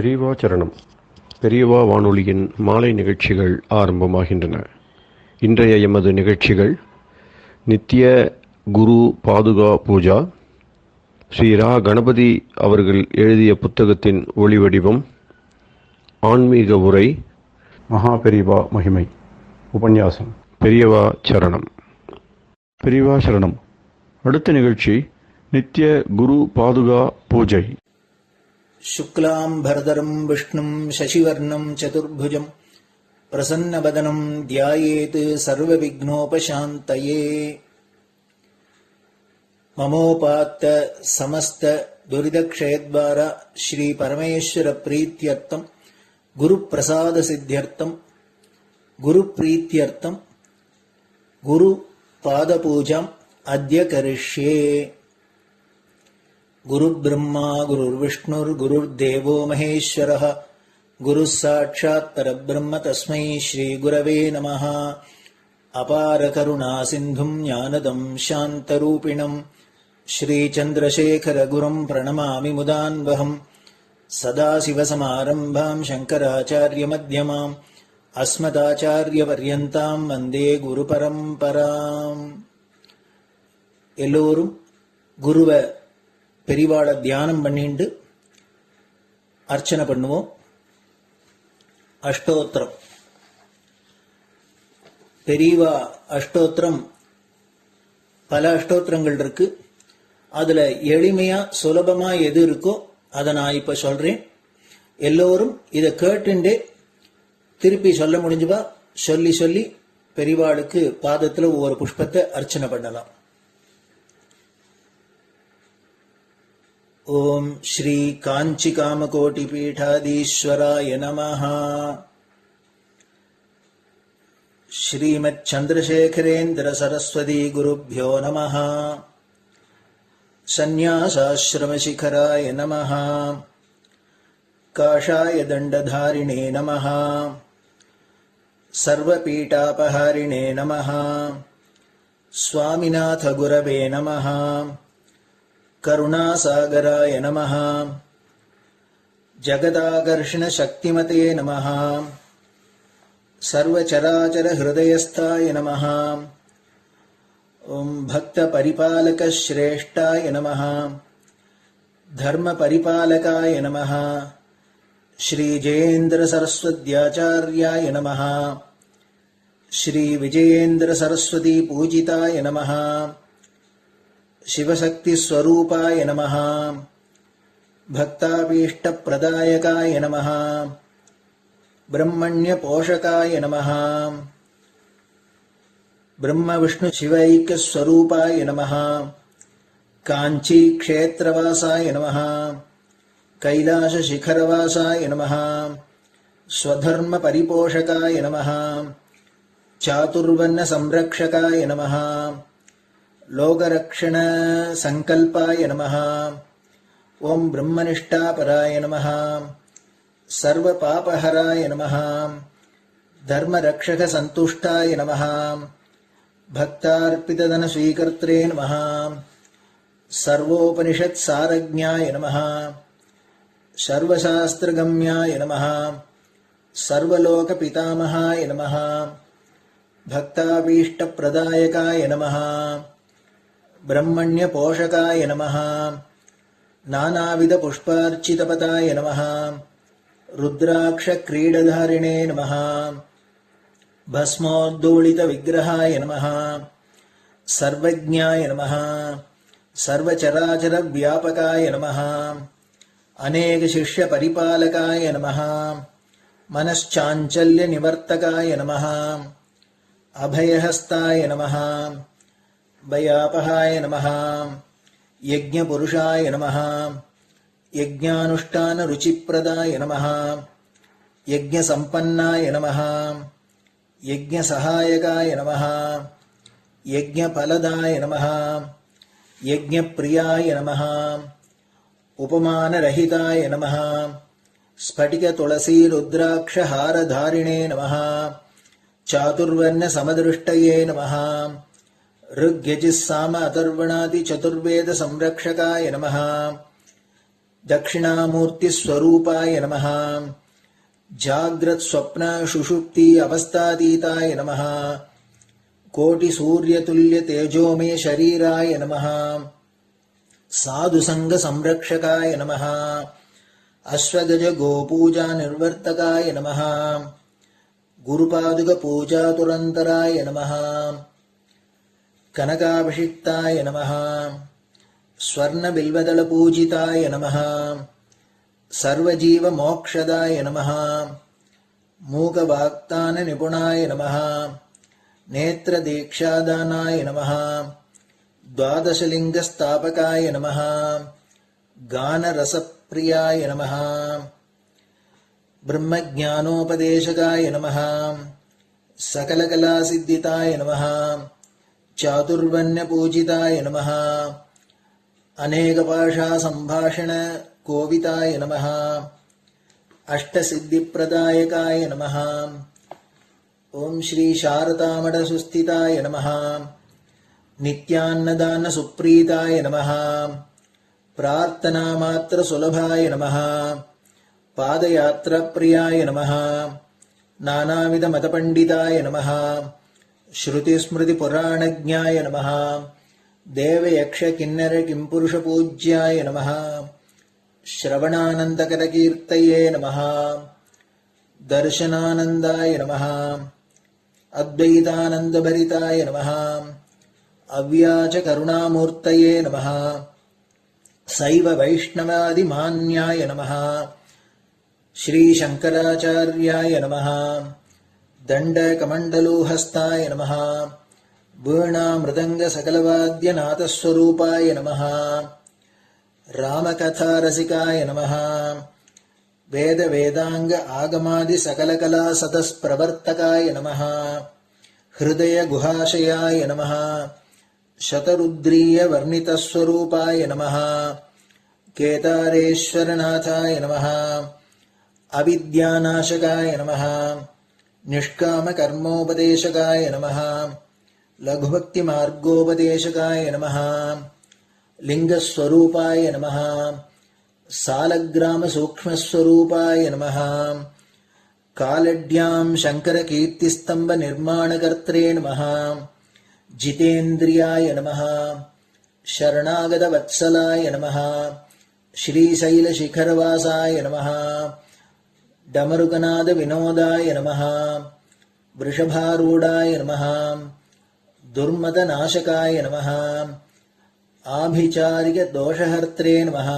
பெரியவா சரணம். பெரியவா வானொலியின் மாலை நிகழ்ச்சிகள் ஆரம்பமாகின்றன. இன்றைய எமது நிகழ்ச்சிகள் நித்திய குரு பாதுகா பூஜா, ஸ்ரீ ரா கணபதி அவர்கள் எழுதிய புத்தகத்தின் ஒளிவடிவம், ஆன்மீக உரை, மகா பெரியவா மகிமை, உபன்யாசம். பெரியவா சரணம். பெரியவா சரணம். அடுத்த நிகழ்ச்சி நித்திய குரு பாதுகா பூஜை. शुक्लां भरदरं विष्णुं शशिवर्णं चतुर्भुजं प्रसन्नवदनं ध्यायेत् सर्वविघ्नोपशान्तये। ममोपात्त समस्त दुरितक्षयद्वारा श्री परमेश्वर प्रीत्यर्थं गुरुप्रसाद सिद्ध्यर्थं गुरुप्रीत्यर्थं गुरुपादपूजाम् अद्य करिष्ये। गुरुर्ब्रह्मा गुरुर्विष्णुर्गुरुर्देवो महेश्वरः गुरुः साक्षात् परब्रह्म तस्मै श्रीगुरवे नमः। अपार करुणासिन्धुं ज्ञानदं शान्तरूपिणं श्रीचन्द्रशेखरगुरुं प्रणमामि मुदान्वहम्। सदाशिवसमारम्भां शङ्कराचार्यमध्यमाम् अस्मदाचार्यपर्यन्तां वन्दे गुरुपरम्पराम्. எல்லோரும் குருவை பெரிவாளை தியானம் பண்ணிண்டு அர்ச்சனை பண்ணுவோம். அஷ்டோத்திரம். பெரியவா அஷ்டோத்திரம் பல அஷ்டோத்திரங்கள் இருக்கு. அதுல எளிமையா சுலபமா எது இருக்கோ அதை நான் இப்ப சொல்றேன். எல்லோரும் இதை கேட்டுண்டே திருப்பி சொல்ல முடிஞ்சுவா சொல்லி சொல்லி பெரிவாளுக்கு பாதத்துல ஒவ்வொரு புஷ்பத்தை அர்ச்சனை பண்ணலாம். ओम श्री कांची कामकोटि पीठाधीश्वराय नमः. श्रीमत् चंद्रशेखरेन्द्र सरस्वती गुरुभ्यो नमः. संन्यासाश्रम शिखराय नमः. काषाय दंडधारिणे नमः. सर्वपीठापहारिणे नमः. स्वामिनाथ गुरवे नमः. करुणासागराय नमः. जगदाकर्षण शक्तिमते नमः. सर्वचराचर हृदयस्थाय नमः. ओम भक्त परिपालक श्रेष्ठाय नमः. धर्म परिपालकाय नमः. श्री जयेन्द्र सरस्वत्याचार्याय नमः. श्री विजयेन्द्र सरस्वती पूजिताय नमः. शिवशक्ति स्वरूपाय नमः. भक्ताभीष्ट प्रदायकाय नमः. ब्रह्मण्य पोषकाय नमः. ब्रह्म विष्णु शिवैक्य स्वरूपाय नमः. कांची क्षेत्रवासाय नमः. कैलाश शिखरवासाय नमः. स्वधर्म परिपोषकाय नमः. चातुर्वर्ण संरक्षकाय नमः. लोकरक्षण संकल्पाय नमः. ओम ब्रह्मनिष्ठापराय नमः. सर्वपापहराय नमः. धर्मरक्षक संतुष्टाय नमः. भक्तार्पितधन स्वीकर्त्रे नमः. सर्वोपनिषत् सारज्ञाय नमः. सर्वशास्त्रगम्याय नमः. सर्वलोक पितामहाय नमः. भक्ताभीष्ट प्रदायकाय नमः. ब्रह्मण्य पोषकाय नमः. नानाविध पुष्पार्चितपताय नमः. रुद्राक्ष क्रीडधारिणे नमः. भस्मोद्दोलित विग्रहाय नमः. सर्वज्ञाय नमः. सर्वचराचर व्यापकाय नमः. अनेक शिष्य परिपालकाय नमः. मनश्चाञ्चल्य निवर्तकाय नमः. अभयहस्ताय नमः. भयापहाय नमः. यज्ञपुरुषाय नमः. यज्ञानुष्ठान रुचिप्रदाय नमः. यज्ञसम्पन्नाय नमः. यज्ञसहायकाय नमः. यज्ञफलदाय नमः. यज्ञप्रियाय नमः. उपमानरहिताय नमः. स्फटिक तुलसी रुद्राक्ष हारधारिणे नमः. चातुर्वर्ण समदृष्टये नमः. ऋग्यजुस्साम अथर्वणादि चतुर्वेद संरक्षकाय नमः. दक्षिणामूर्तिस्वरूपाय नमः जाग्रत् स्वप्न सुषुप्ति अवस्थातीताय नमः कोटिसूर्यतुल्यतेजोमय शरीराय नमः साधुसङ्गसंरक्षकाय नमः अश्वगज गोपूजा निर्वर्तकाय नमः गुरुपादुकपूजातुरन्तराय नमः कनकाभिषिक्ताय नमः स्वर्णबिल्वदलपूजिताय नमः सर्वजीवमोक्षदाय नमः मूकवाक्ताननिपुणाय नमः नेत्रदीक्षादानाय नमः द्वादशलिङ्गस्थापकाय नमः गानरसप्रियाय नमः ब्रह्मज्ञानोपदेशकाय नमः सकलकलासिद्धिताय नमः चातुर्वर्ण्यपूजिताय नमः अनेकभाषासम्भाषण कोविताय नमः अष्टसिद्धिप्रदायकाय नमः ओम श्री शारदामठसुस्थिताय नमः नित्यान्नदानसुप्रीताय नमः प्रार्थनामात्रसुलभाय नमः पादयात्राप्रियाय नमः नानाविधमतपण्डिताय नमः श्रुतिस्मृतिपुराणज्ञाय नमः देवयक्षकिन्नरकिंपुरुषपूज्याय नमः श्रवणानन्दकरकीर्तये नमः दर्शनानन्दाय नमः अद्वैतानन्दभरिताय नमः अव्याजकरुणामूर्तये नमः शैव वैष्णवादिमान्याय नमः श्रीशङ्कराचार्याय नमः दण्डकमण्डलोहस्ताय नमः वीणामृदङ्गसकलवाद्यनाथस्वरूपाय नमः रामकथारसिकाय नमः वेदवेदाङ्ग आगमादिसकलकलासतस्प्रवर्तकाय नमः हृदयगुहाशयाय नमः शतरुद्रीयवर्णितस्वरूपाय नमः केदारेश्वरनाथाय नमः अविद्यानाशकाय नमः निष्कामकर्मोपदेशकाय नमः लघुभक्तिमार्गोपदेशकाय नमः लिङ्गस्वरूपाय नमः सालग्रामसूक्ष्मस्वरूपाय नमः कालड्यां शङ्करकीर्तिस्तम्भनिर्माणकर्त्रे नमः जितेन्द्रियाय नमः शरणागतवत्सलाय नमः श्रीशैलशिखरवासाय नमः डमरुकनादविनोदाय नमः वृषभारूढाय नमः दुर्मदनाशकाय नमः आभिचारिकदोषहर्त्रे नमः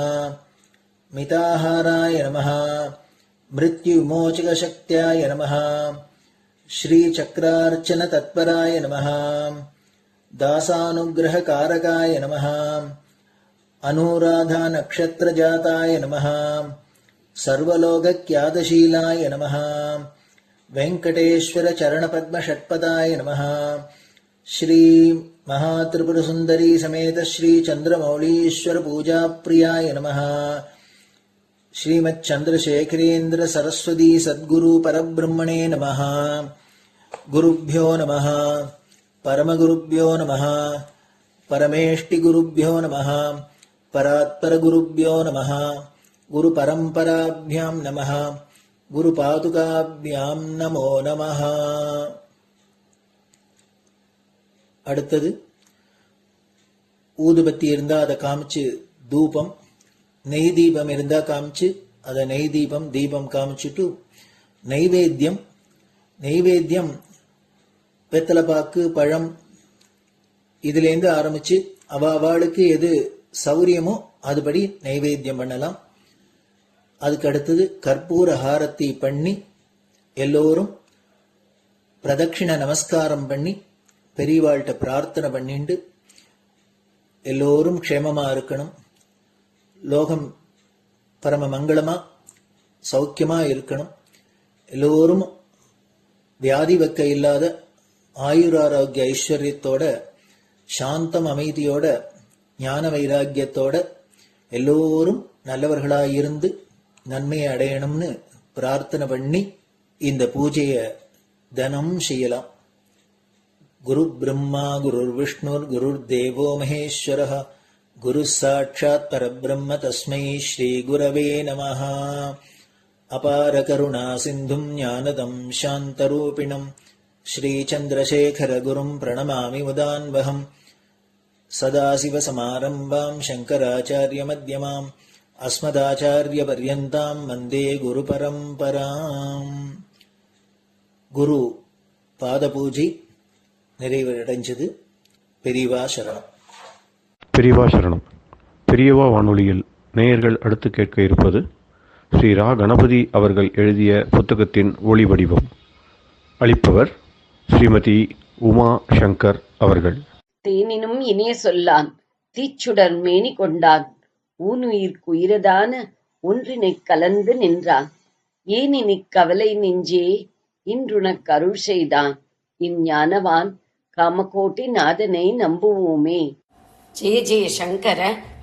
मिताहाराय नमः मृत्युविमोचकशक्त्याय नमः श्रीचक्रार्चनतत्पराय नमः दासानुग्रहकारकाय नमः अनुराधानक्षत्रजाताय नमः सर्वलोकख्यातशीलाय नमः वेङ्कटेश्वरचरणपद्मषट्पदाय नमः श्री महात्रिपुरसुन्दरी समेत श्री चन्द्रमौलीश्वर पूजाप्रियाय नमः श्रीमच्चन्द्रशेखरेन्द्र सरस्वती सद्गुरु परब्रह्मणे नमः गुरुभ्यो नमः परमगुरुभ्यो नमः परमेष्टिगुरुभ्यो नमः परात्परगुरुभ्यो नमः गुरुपरम्पराभ्यां नमः गुरुपादुकाभ्यां नमो नमः. அடுத்தது ஊதுபத்தி இருந்தா அதை காமிச்சு தூபம், நெய் தீபம் இருந்தா காமிச்சு அதை நெய் தீபம் தீபம் காமிச்சுட்டு நைவேத்தியம் வெத்தலைப்பாக்கு பழம் இதுலேருந்து ஆரம்பிச்சு அவளுக்கு எது சௌரியமோ அதுபடி நைவேத்தியம் பண்ணலாம். அதுக்கு அடுத்தது கற்பூர ஹாரத்தி பண்ணி எல்லோரும் பிரதட்சிண நமஸ்காரம் பண்ணி பெரியவாள்கிட்ட பிரார்த்தனை பண்ணிண்டு எல்லோரும் க்ஷேமமா இருக்கணும், லோகம் பரம மங்களமா சௌக்கியமா இருக்கணும், எல்லோரும் வியாதி வெக்க இல்லாத ஆயுராரோக்கிய ஐஸ்வர்யத்தோட சாந்தம் அமைதியோட ஞான வைராக்கியத்தோட எல்லோரும் நல்லவர்களாயிருந்து நன்மையை அடையணும்னு பிரார்த்தனை பண்ணி இந்த பூஜையை தினம் செய்யலாம். குரு பிரம்மா குருர் விஷ்ணுர் குருர் தேவோ மகேஸ்வரः குரு சாட்சாத் பரபிரம்ம தஸ்மை ஸ்ரீ குரவே நமஹ. அபார கருணா சிந்தும் ஞானதம் சாந்தரூபிணம் ஸ்ரீ சந்திரசேகர குரும் பிரணமாமி முதான்வகம். சதாசிவசமாரம்பாம் சங்கராச்சாரிய மத்யமாம் அஸ்மதாச்சாரிய பர்யந்தாம் வந்தே குரு பரம்பராம். குரு பாத பூஜை நிறைவடைஞ்சது. பெரியவா சரணம். பெரியவா சரணம். பெரியவா வானொலியில் நேயர்கள் அடுத்து கேட்க இருப்பது ஸ்ரீ ரா கணபதி அவர்கள் எழுதிய புத்தகத்தின் ஒளி வடிவம். அளிப்பவர் ஸ்ரீமதி உமா சங்கர் அவர்கள். தேனினும் இனிய சொல்லான் தீச்சுடர் மேனி கொண்டான் ஊனுயிர்க்குயிரதான ஒன்றினைக் கலந்து நின்றான் ஏனினிக் கவலை நெஞ்சே இன்றுனக் அருள் செய்தான் இஞ்ஞானவான் காமகோட்டி நாதனை நம்புவோமே. ஜெய ஜெய சங்கர,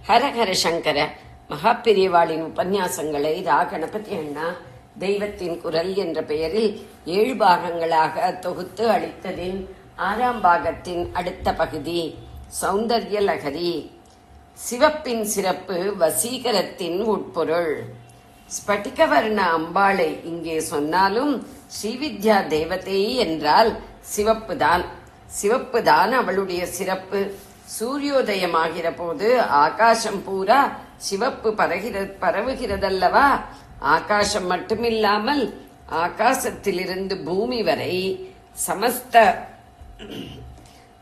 ஹரஹர சங்கர. மகாபெரியவாளின் உபன்யாசங்களை ரா கணபதி அண்ணா தெய்வத்தின் குரல் என்ற பெயரில் 7 பாகங்களாக தொகுத்து அளித்ததின் 6ஆம் பாகத்தின் அடுத்த பகுதி சௌந்தர்ய லகரி. சிவப்பின் சிறப்பு வசீகரத்தின் உட்பொருள். ஸ்பட்டிகவர்ண அம்பாளை இங்கே சொன்னாலும் ஸ்ரீவித்யா தேவதை என்றால் சிவப்புதான். சிவப்புதான் அவளுடைய சிறப்பு. சூரியோதயமாகிற போது ஆகாசம் பூரா சிவப்பு பரவுகிறதல்லவா? ஆகாசம் மட்டுமில்லாமல் ஆகாசத்திலிருந்து பூமி வரை சமஸ்த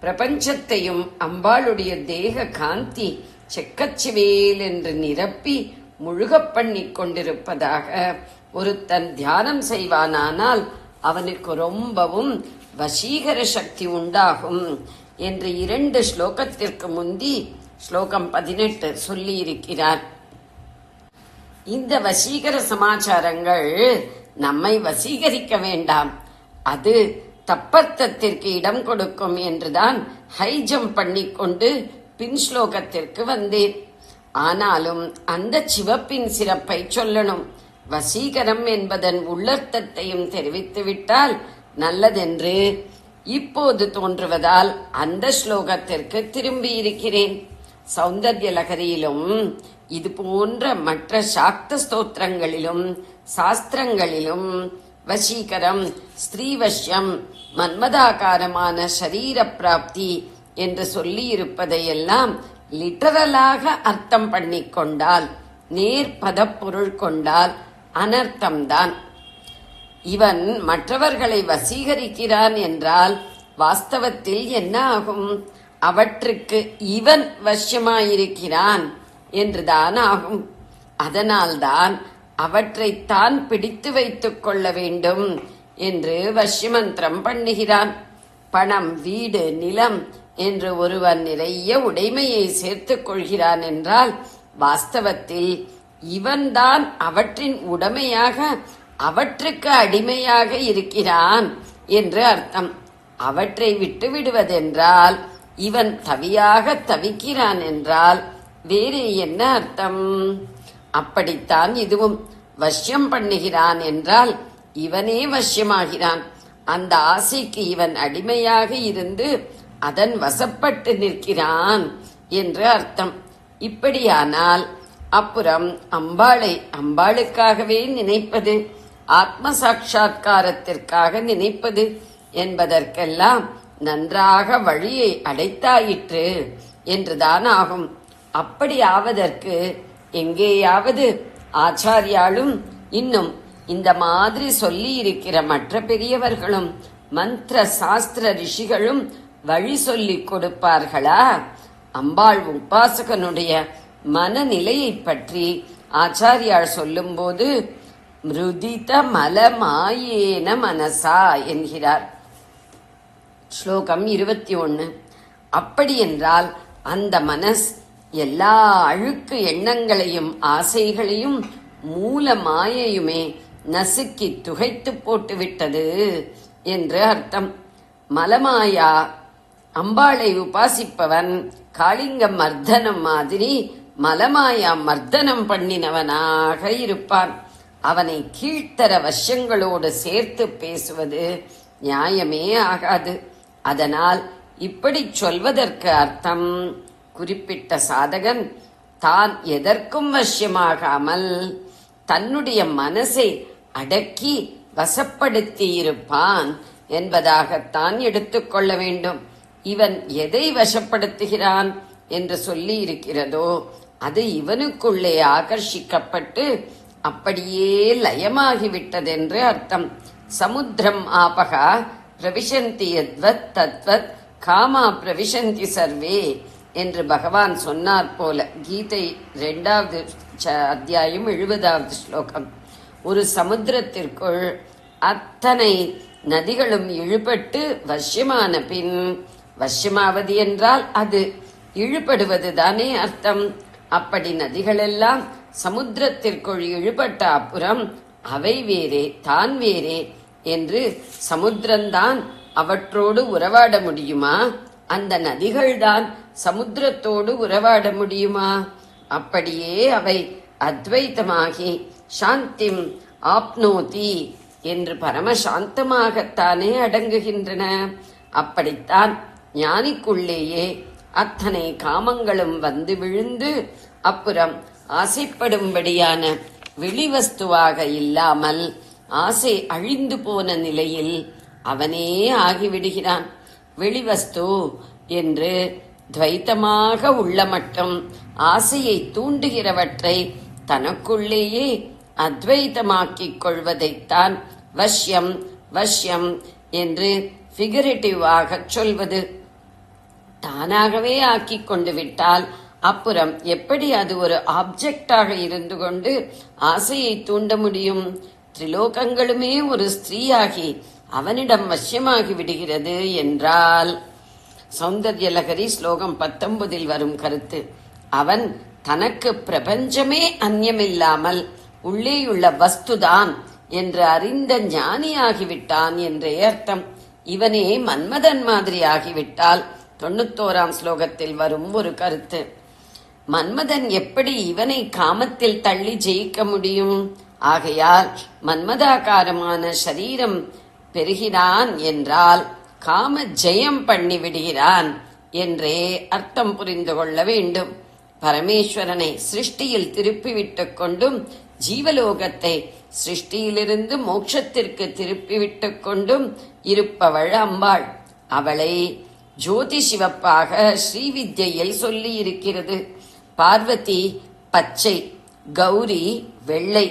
பிரபஞ்சத்தையும் அம்பாளுடைய தேக காந்தி செக்கச்சிவேல் என்று நிரப்பி முழுகப் பண்ணிக் கொண்டிருப்பதாக ஒருத்தன் தியானம் செய்வானானால் அவனுக்கு ரொம்பவும் வசீகர சக்தி உண்டாகும் என்று 2 ஸ்லோகத்திற்கு முந்தி ஸ்லோகம் 18 சொல்லி இருக்கிறார். இந்த வசீகர சமாச்சாரங்கள் நம்மை வசீகரிக்க வேண்டாம், அது தப்பர்த்தத்திற்கு இடம் கொடுக்கும் என்றுதான் ஹை ஜம்ப் பண்ணிக்கொண்டு பின் ஸ்லோகத்திற்கு வந்தேன். ஆனாலும் அந்த சிவப்பின் சிறப்பை சொல்லணும். வசீகரம் என்பதன் உள்ளர்த்தத்தையும் தெரிவித்துவிட்டால் நல்லதென்று இப்போது தோன்றுவதால் அந்த ஸ்லோகத்திற்கு திரும்பி இருக்கிறேன். சௌந்தர்ய லகரியிலும் இது போன்ற மற்ற சாக்த ஸ்தோத்திரங்களிலும் சாஸ்திரங்களிலும் வசீகரம், ஸ்திரீவசியம், மன்மதாகாரமான சரீர பிராப்தி என்று சொல்லி இருப்பதையெல்லாம் லிட்டரலாக அர்த்தம் பண்ணிக்கொண்டால், நேர்பத பொருள் கொண்டால் அனர்த்தம்தான். இவன் மற்றவர்களை வசீகரிக்கிறான் என்றால் வாஸ்தவத்தில் என்ன ஆகும்? அவற்றுக்கு இவன் வசியமாயிருக்கிறான் என்றுதான் ஆகும். அதனால்தான் அவற்றை தான் பிடித்து வைத்துக் கொள்ள வேண்டும் என்று வசியமந்திரம் பண்ணுகிறான். பணம், வீடு, நிலம் என்று ஒருவன் நிறைய உடைமையை சேர்த்துக் கொள்கிறான் என்றால் வாஸ்தவத்தில் இவன்தான் அவற்றின் உடைமையாக, அவற்றுக்கு அடிமையாக இருக்கிறான் என்று அர்த்தம். அவற்றை விட்டு விடுவதென்றால் இவன் தவியாக தவிக்கிறான் என்றால் வேறு என்ன அர்த்தம்? அப்படித்தான் இதுவும். வசியம் பண்ணுகிறான் என்றால் இவனே வசியமாகிறான். அந்த ஆசைக்கு இவன் அடிமையாக இருந்து அதன் வசப்பட்டு நிற்கிறான் என்று அர்த்தம். இப்படியானால் அப்புறம் அம்பாளை அம்பாளுக்காகவே நினைப்பது, ஆத்ம சாட்சா்காரத்திற்காக நினைப்பது என்பதற்கெல்லாம் நன்றாக வழியை அடைத்தாயிற்று என்றுதான் ஆகும். அப்படி ஆவதற்கு எங்கேயாவது ஆச்சாரியாலும் இன்னும் இந்த மாதிரி சொல்லி இருக்கிற மற்ற பெரியவர்களும் மந்திர சாஸ்திர ரிஷிகளும் வழி சொல்லிக் கொடுப்பார்களா? அம்பாள் உபாசகனுடைய மனநிலையை பற்றி ஆச்சாரியார் சொல்லும்போது மிருதித மலமாயேன மனசா என்கிறார். ஸ்லோகம் 21. அப்படி என்றால் அந்த மனஸ் எல்லா அழுக்கு எண்ணங்களையும் ஆசைகளையும் மூல மாயையுமே நசுக்கி துகைத்து போட்டு விட்டது என்று அர்த்தம். மலமாயா அம்பாளை உபாசிப்பவன் காளிங்க மர்தனம் மாதிரி மலமாயா மர்தனம் பண்ணினவனாக இருப்பான். அவனை கீழ்த்தர வசியங்களோடு சேர்த்து பேசுவது நியாயமே ஆகாது. அதனால் இப்படி சொல்வதற்கு அர்த்தம் குறிப்பிட்ட சாதகன் தான் எதற்கும் வசியமாகாமல் தன்னுடைய மனசை அடக்கி வசப்படுத்தி இருப்பான் என்பதாகத்தான் எடுத்துக்கொள்ள வேண்டும். இவன் எதை வசப்படுத்துகிறான் என்று சொல்லி இருக்கிறதோ அது இவனுக்குள்ளே ஆகர்ஷிக்கப்பட்டு அப்படியே லயமாகிவிட்டதென்று அர்த்தம். சமுத்திரம் ஆபகா பிரவிசந்தி யத்வத் தத்வத் காமா பிரவிசந்தி சர்வே என்று பகவான் சொன்னார் போல. கீதை 2வது அத்தியாயம் 70வது ஸ்லோகம். ஒரு சமுத்திரத்திற்குள் அத்தனை நதிகளும் இழுபட்டு வசியமான பின், வசியமாவது என்றால் அது இழுபடுவது தானே அர்த்தம். அப்படி நதிகளெல்லாம் சமுத்திரத்திற்குள் இழுபட்ட அப்புறம் அவை வேறே தான் வேறே என்று சமுத்திரம்தான் அவற்றோடு உறவாட முடியுமா? அந்த நதிகள்தான் சமுத்திரத்தோடு உறவாட முடியுமா? அப்படியே அவை அத்வைத்தமாகி சாந்திம் ஆப்னோதி என்று பரமசாந்தமாகத்தானே அடங்குகின்றன. அப்படித்தான் ஞானிக்குள்ளேயே அத்தனை காமங்களும் வந்து விழுந்து அப்புறம் ஆசைப்படும்படியான வெளிவஸ்துவாக இல்லாமல் ஆசை அழிந்து போன நிலையில் அவனே ஆகிவிடுகிறான். வெளிவஸ்து என்று துவைத்தமாக உள்ள மட்டும் ஆசையை தூண்டுகிறவற்றை தனக்குள்ளேயே அத்வைத்தமாக்கிக் கொள்வதைத்தான் வஷ்யம் வஷ்யம் என்று ஃபிகரேட்டிவாக சொல்வது. தானாகவே ஆக்கிக் கொண்டு விட்டால் அப்புறம் எப்படி அது ஒரு ஆப்ஜெக்டாக இருந்து கொண்டு ஆசையை தூண்ட முடியும்? திரிலோகங்களுமே ஒரு ஸ்திரீயாகி அவனிடம் வசியமாகி விடுகிறது என்றால், சௌந்தர்யலகரி ஸ்லோகம் 19 வரும் கருத்து, அவன் தனக்கு பிரபஞ்சமே அந்நியமில்லாமல் உள்ளேயுள்ள வஸ்துதான் என்று அறிந்த ஞானியாகிவிட்டான் என்றே அர்த்தம். இவனே மன்மதன் மாதிரி ஆகிவிட்டால் 91ஆம் ஸ்லோகத்தில் வரும் ஒரு கருத்து. மன்மதன் எப்படி இவனை காமத்தில் தள்ளி ஜெயிக்க முடியும்? ஆகையால் மன்மதாகாரமான சரீரம் பெறுகிறான் என்றால் காம ஜெயம் பண்ணி விடுகிறான் என்றே அர்த்தம் புரிந்து கொள்ள வேண்டும். பரமேஸ்வரனை சிருஷ்டியில் திருப்பிவிட்டுக் கொண்டும் ஜீவலோகத்தை சிருஷ்டியிலிருந்து மோட்சத்திற்கு திருப்பிவிட்டுக் கொண்டும் இருப்பவள் அம்பாள். அவளை ஜோதி சிவப்பாக ஸ்ரீவித்யில் சொல்லி இருக்கிறது. பார்வதி பச்சை, கௌரி வெள்ளை,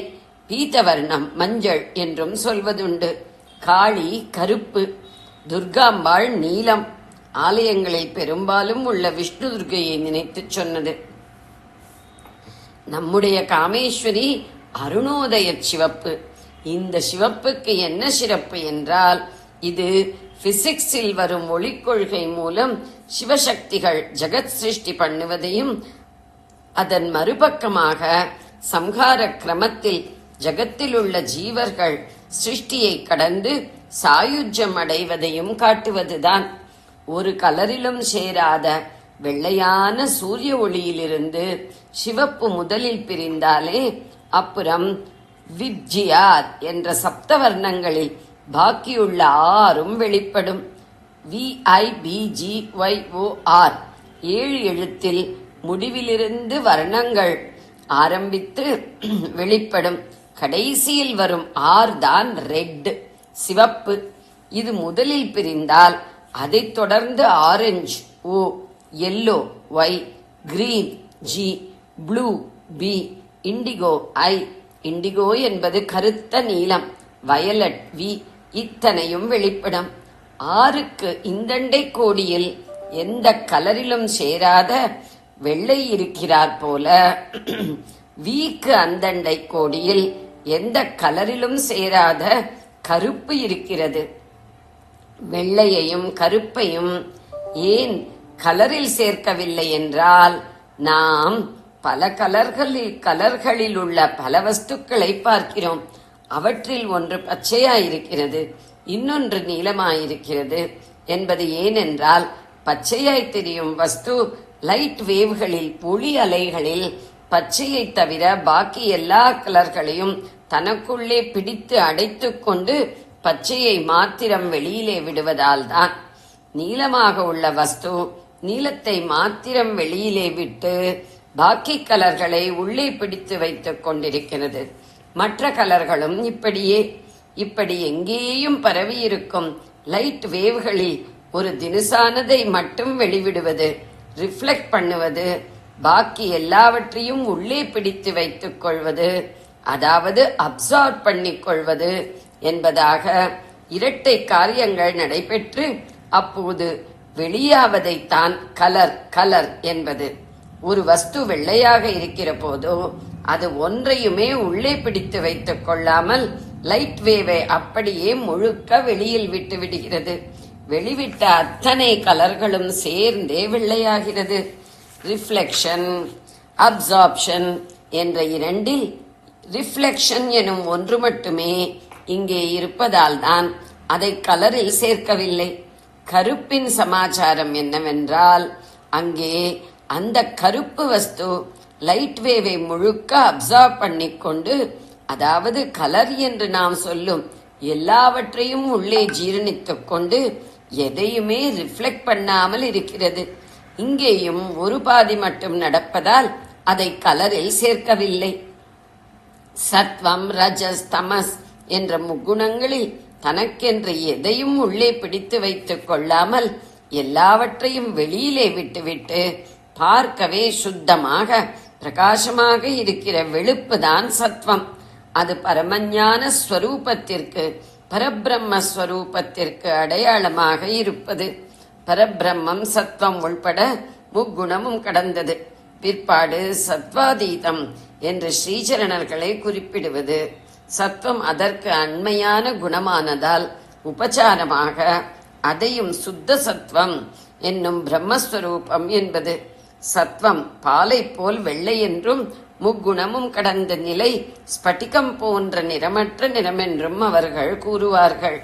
பீதவர்ணம் மஞ்சள் என்றும் சொல்வதுண்டு. காளி கருப்பு, துர்காம்பாள் நீலம். ஆலயங்களில் பெரும்பாலும் உள்ள விஷ்ணு துர்கையை நினைத்து சொன்னது. நம்முடைய காமேஸ்வரி அருணோதய சிவப்பு. இந்த சிவப்புக்கு என்ன சிறப்பு என்றால், இது பிசிக்ஸில் வரும் ஒளிக்கொள்கை மூலம் சிவசக்திகள் ஜெகத் சிருஷ்டி பண்ணுவதையும் அதன் மறுபக்கமாக சம்ஹார கிரமத்தில் ஜகத்தில் உள்ள ஜீவர்கள் சிருஷ்டியை கடந்து சாயுஜ்யம் அடைவதையும் காட்டுவதுதான். ஒரு கலரிலும் சேராத வெள்ளையான சூரிய ஒளியிலிருந்து சிவப்பு முதலில் பிரிந்தாலே அப்புறம் விப்ஜியாத் என்ற சப்தவர்ணங்களில் பாக்கியுள்ள 6 வெளிப்படும். VIBGYOR 7 எழுத்தில் முடிவிலிருந்து வர்ணங்கள் ஆரம்பித்து வெளிப்படும். கடைசியில் வரும் R தான் ரெட், சிவப்பு. இது முதலில் பிரிந்தால் அதைத் தொடர்ந்து orange O, yellow Y, green G, blue B, indigo I. Indigo என்பது கருத்த நீலம், வயலட் V. இத்தனையும் வெளிப்படும். 6க்கு இந்தண்டை கோடியில் எந்த கலரிலும் சேராத வெள்ளை இருக்கிறார் போல வீக்கு அந்தண்டை கோடியில் எந்த கலரிலும் சேராத கருப்பு இருக்கிறது. வெள்ளையையும் கருப்பையும் ஏன் கலரில் சேர்க்கவில்லை என்றால், நாம் பல கலர்களில் உள்ள பல வஸ்துக்களை பார்க்கிறோம். அவற்றில் ஒன்று பச்சையாயிருக்கிறது, இன்னொன்று நீலமாயிருக்கிறது என்பது ஏனென்றால், பச்சையாய் தெரியும் வஸ்து லைட் வேவ்களில், ஒளி அலைகளில் பச்சையை தவிர பாக்கி எல்லா கலர்களையும் தனக்குள்ளே பிடித்து அடைத்துக் கொண்டு பச்சையை மாத்திரம் வெளியிலே விடுவதால் தான். நீலமாக உள்ள வஸ்து நீலத்தை மாத்திரம் வெளியிலே விட்டு பாக்கி கலர்களை உள்ளே பிடித்து வைத்துக் கொண்டிருக்கிறது. மற்ற கலர்களும் இப்படி எங்கேயும் பரவியிருக்கும் லைட் வேவ்களில் ஒரு தினுசானதை மட்டும் வெளிவிடுவது, ரிஃப்ளெக்ட் பண்ணுவது, பாக்கி எல்லாவற்றையும் உள்ளே பிடித்து வைத்துக் கொள்வது, அதாவது அப்சார்ப் பண்ணிக் கொள்வது என்பதாக இரட்டை காரியங்கள் நடைபெற்று அப்போது வெளியாவதைத்தான் கலர் என்பது. ஒரு வஸ்து வெள்ளையாக இருக்கிற போதோ அது ஒன்றையுமே உள்ளே பிடித்து வைத்துக் கொள்ளாமல் லைட் வேவை அப்படியே முழுக்க வெளியில் விட்டு விடுகிறது. வெளிவிட்ட அத்தனை கலர்களும் சேர்ந்தே வெள்ளையாகிறது. ரிஃப்ளெக்ஷன், அப்சார்ப்ஷன் என்ற இரண்டில் ரிஃப்ளெக்ஷன் எனும் ஒன்று மட்டுமே இங்கே இருப்பதால் தான் அதை கலரில் சேர்க்கவில்லை. கருப்பின் சமாச்சாரம் என்னவென்றால், அங்கே அந்த கருப்பு வஸ்து லைட் வேவை முழுக்க அப்சார்ப் பண்ணிக்கொண்டு, அதாவது கலர் என்று நாம் சொல்லும் எல்லாவற்றையும் உள்ளே ஜீரணித்துக் கொண்டு எதையுமே ரிஃப்ளெக்ட் பண்ணாமல் இருக்கிறது. இங்கேயும் ஒரு பாதி மட்டும் நடப்பதால் அதை கலரில் சேர்க்கவில்லை. சத்வம், ரஜஸ், தமஸ் என்ற முக்குணங்களில் தனக்கென்று எதையும் உள்ளே பிடித்து வைத்துக் கொள்ளாமல் எல்லாவற்றையும் வெளியிலே விட்டுவிட்டு பார்க்கவே சுத்தமாக பிரகாசமாக இருக்கிற வெளுப்புதான் சத்வம். அது பரமஞான ஸ்வரூபத்திற்கு, பரபிரம்மஸ்வரூபத்திற்கு அடையாளமாக இருப்பது. பரபிரம்மம் சத்வம் உள்பட முக்குணமும் கடந்தது. பிற்பாடு சத்வாதீதம் என்று ஸ்ரீசரணர்களை குறிப்பிடுவது. சத்வம் அதற்கு அண்மையான குணமானதால் உபச்சாரமாக அதையும் சுத்த சத்வம் என்னும் பிரம்மஸ்வரூபம் என்பது. சத்வம் பாலை போல் வெள்ளை என்றும் முக்குணமும் கடந்த நிலை ஸ்பட்டிகம் போன்ற நிறமற்ற நிறமென்றும் அவர்கள் கூறுவார்கள்.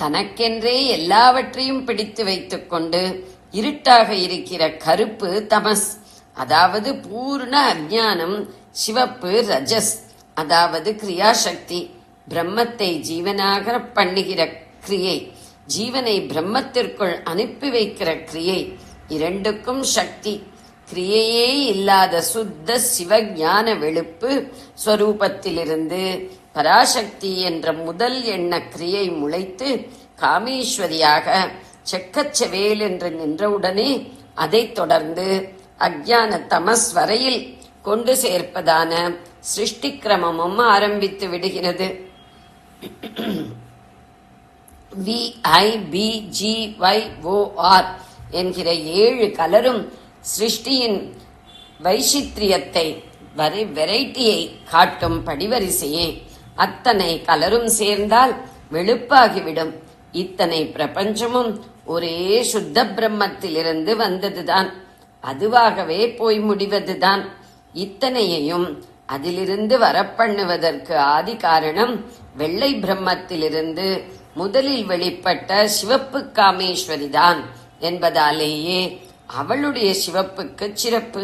தனக்கென்றே எல்லாவற்றையும் பிடித்து வைத்துக் கொண்டு இருட்டாக இருக்கிற கருப்பு தமஸ், அதாவது பூர்ண அஞ்ஞானம். சிவப்பு ரஜஸ், அதாவது கிரியாசக்தி, பிரம்மத்தை ஜீவனாக பண்ணுகிற கிரியை, ஜீவனை பிரம்மத்திற்குள் அனுப்பி வைக்கிற கிரியை. இரண்டுக்கும் சக்தி. கிரியையே இல்லாத சுத்த சிவஞான வெளுப்பு ஸ்வரூபத்திலிருந்து பராசக்தி என்ற முதல் எண்ண கிரியை முளைத்து காமேஸ்வரியாக செக்கச்செவேல் என்று நின்றவுடனே அதைத் தொடர்ந்து அஞ்ஞான தமஸ் வரையில் கொண்டு சேர்ப்பதான சிருஷ்டி கிரமமும் ஆரம்பித்து விடுகிறது. VIBGYOR என்கிற 7 கலரும் சிருஷ்டியின் வைசித்திரியத்தை, வெரைட்டியை காட்டும் படிவரிசையே. அத்தனை கலரும் சேர்ந்தால் வெளுப்பாகிவிடும். இத்தனை பிரபஞ்சமும் ஒரே சுத்த பிரம்மத்திலிருந்து வந்ததுதான், அதுவாகவே போய் முடிவதுதான். இத்தனையையும் அதிலிருந்து வரப்பண்ணுவதற்கு ஆதி காரணம் வெள்ளை பிரம்மத்திலிருந்து முதலில் வெளிப்பட்ட சிவப்பு காமேஸ்வரிதான் என்பதாலேயே அவளுடைய சிவப்புக்கு சிறப்பு.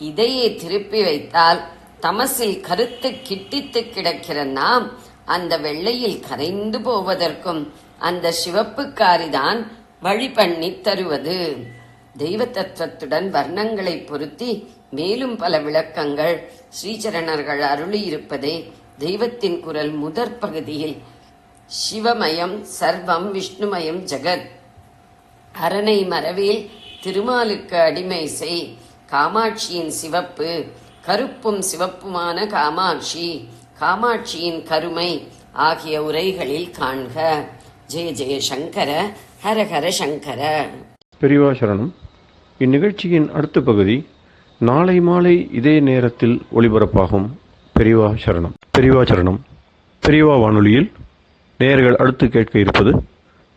இதையே திருப்பி வைத்தால் தமசில் கருத்து கிட்டித்து கிடக்கிற நாம் அந்த வெள்ளையில் கரைந்து போவதற்கும் அந்த சிவப்புக்காரிதான் வழி பண்ணி தருவது. தெய்வ தத்துவத்துடன் வர்ணங்களை பொருத்தி மேலும் பல விளக்கங்கள் ஸ்ரீசரணர்கள் அருளியிருப்பதே தெய்வத்தின் குரல் முதற் பகுதியில். சிவமயம் சர்வம் விஷ்ணுமயம் ஜெகத், அரணை மரவேல் திருமாலுக்கு அடிமை செய், காமாட்சியின் சிவப்பு, கருப்பும் சிவப்புமான காமாட்சி, காமாட்சியின் கருமை ஆகிய உரைகளில் காண்க. ஜெய ஜெய சங்கர, ஹர ஹர சங்கர. பெரியவா சரணம். இந்நிகழ்ச்சியின் அடுத்த பகுதி நாளை மாலை இதே நேரத்தில் ஒளிபரப்பாகும். பெரியவா சரணம். பெரியவா சரணம். பெரியவா வானொலியில் நேயர்கள் அடுத்து கேட்க இருப்பது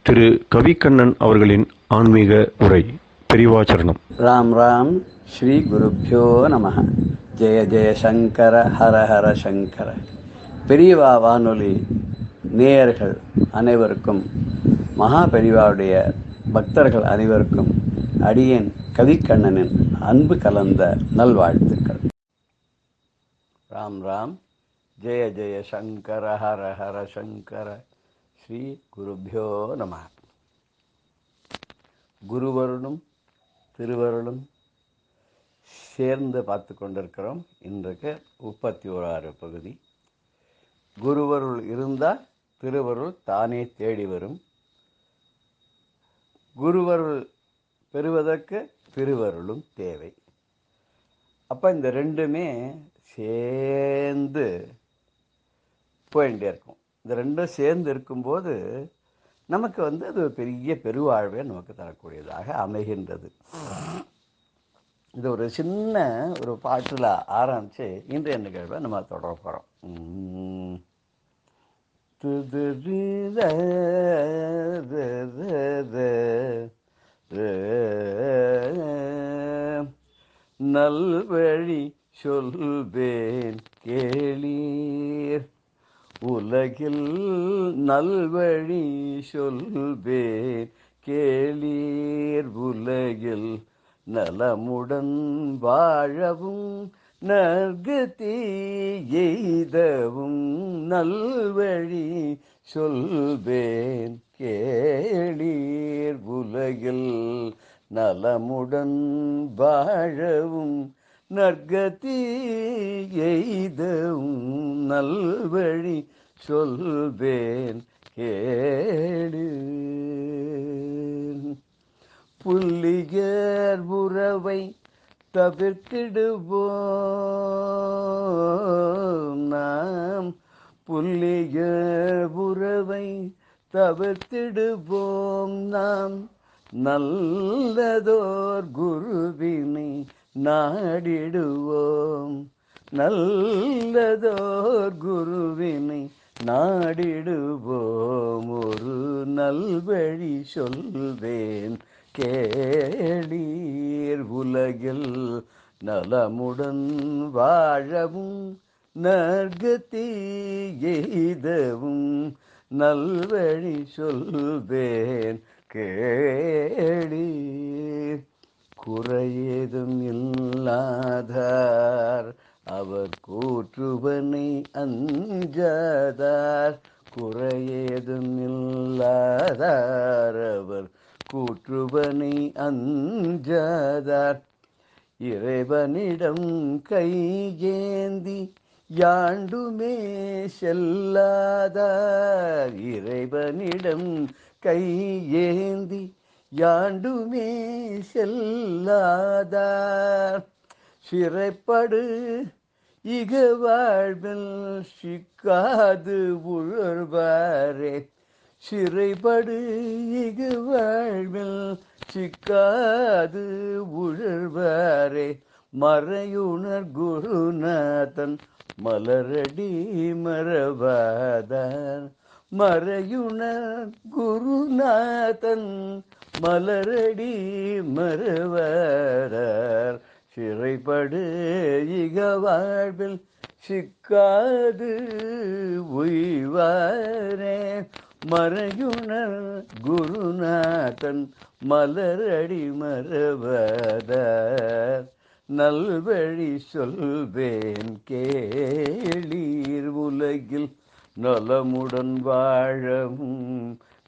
திரு கவிக்கண்ணன் அவர்களின் ஆன்மீக உரை. பெரியவா சரணம். ராம் ராம். ஸ்ரீ குருப்யோ நம. ஜெய ஜெய சங்கர, ஹர ஹர சங்கர. பெரியவா வானொலி நேயர்கள் அனைவருக்கும், மகா பெரியவாவுடைய பக்தர்கள் அனைவருக்கும் அடியேன் கவிக்கண்ணனின் அன்பு கலந்த நல்வாழ்த்துக்கள். ராம் ராம். ஜெய ஜெய சங்கர, ஹர ஹர சங்கர. ஸ்ரீ குருப்யோ நம. குருவருளும் திருவருளும் சேர்ந்து பார்த்து கொண்டிருக்கிறோம். இன்றைக்கு 31 பகுதி. குருவருள் இருந்தால் திருவருள் தானே தேடி வரும். குருவருள் பெறுவதற்கு திருவருளும் தேவை. அப்போ இந்த ரெண்டுமே சேர்ந்து போயிட்டே இருக்கும். இந்த ரெண்டும் சேர்ந்து இருக்கும்போது நமக்கு அது ஒரு பெரிய பெருவாழ்வை நமக்கு தரக்கூடியதாக அமைகின்றது. இது ஒரு சின்ன ஒரு பாட்டில் ஆரம்பித்து இன்றைய நிகழ்வை நம்ம தொடர போகிறோம். நல்வழி சொல்வேன் கேளீர், உலகில் நல்வழி சொல்வேன் கேளீர், உலகில் நலமுடன் வாழவும் நற்கதி எய்தவும் நல்வழி சொல்வேன் கேளீர், உலகில் நலமுடன் வாழவும் நற்கதி எய்தவும் நல்வழி சொல்வேன் கேளீர். புல்லியர் உறவை தவிர்த்திடுவோம் நாம், புல்லியர் உறவை தவிர்த்திடுவோம் நாம், நல்லதோர் குருவினை நாடிடுவோம், நல்லதோர் குருவினை நாடிடுவோம், ஒரு நல்வழி சொல்வேன் கேளீர், உலகில் நலமுடன் வாழவும் நற்கதி எய்தவும் நல்வழி சொல்வேன் கேளீர். குறையேதும் இல்லாதார் அவர் கூற்றுவனை அஞ்சாதார், குறையேதும் இல்லாதார் அவர் கூற்றுவனை அஞ்சாதார், இறைவனிடம் கையேந்தி யாண்டுமே செல்லாதார், இறைவனிடம் கையேந்தி யாண்டுமே செல்லாதார், சிறைப்படு இக வாழ்வில் சிக்காது உழல்வாரே, சிறைப்படு இக வாழ்வில் சிக்காது உழல்வாரே, மறையுணர் குருநாதன் மலரடி மறவாதார், மறையுணர் குருநாதன் மலரடி மறவாதார், சிறைப்படு இக வாழ்வில் சிக்காது உய்வாரே, மறையுணர் குருநாதன் மலரடி மறவாதார், நல்வழி சொல்வேன் கேளீர், உலகில் நலமுடன் வாழவும்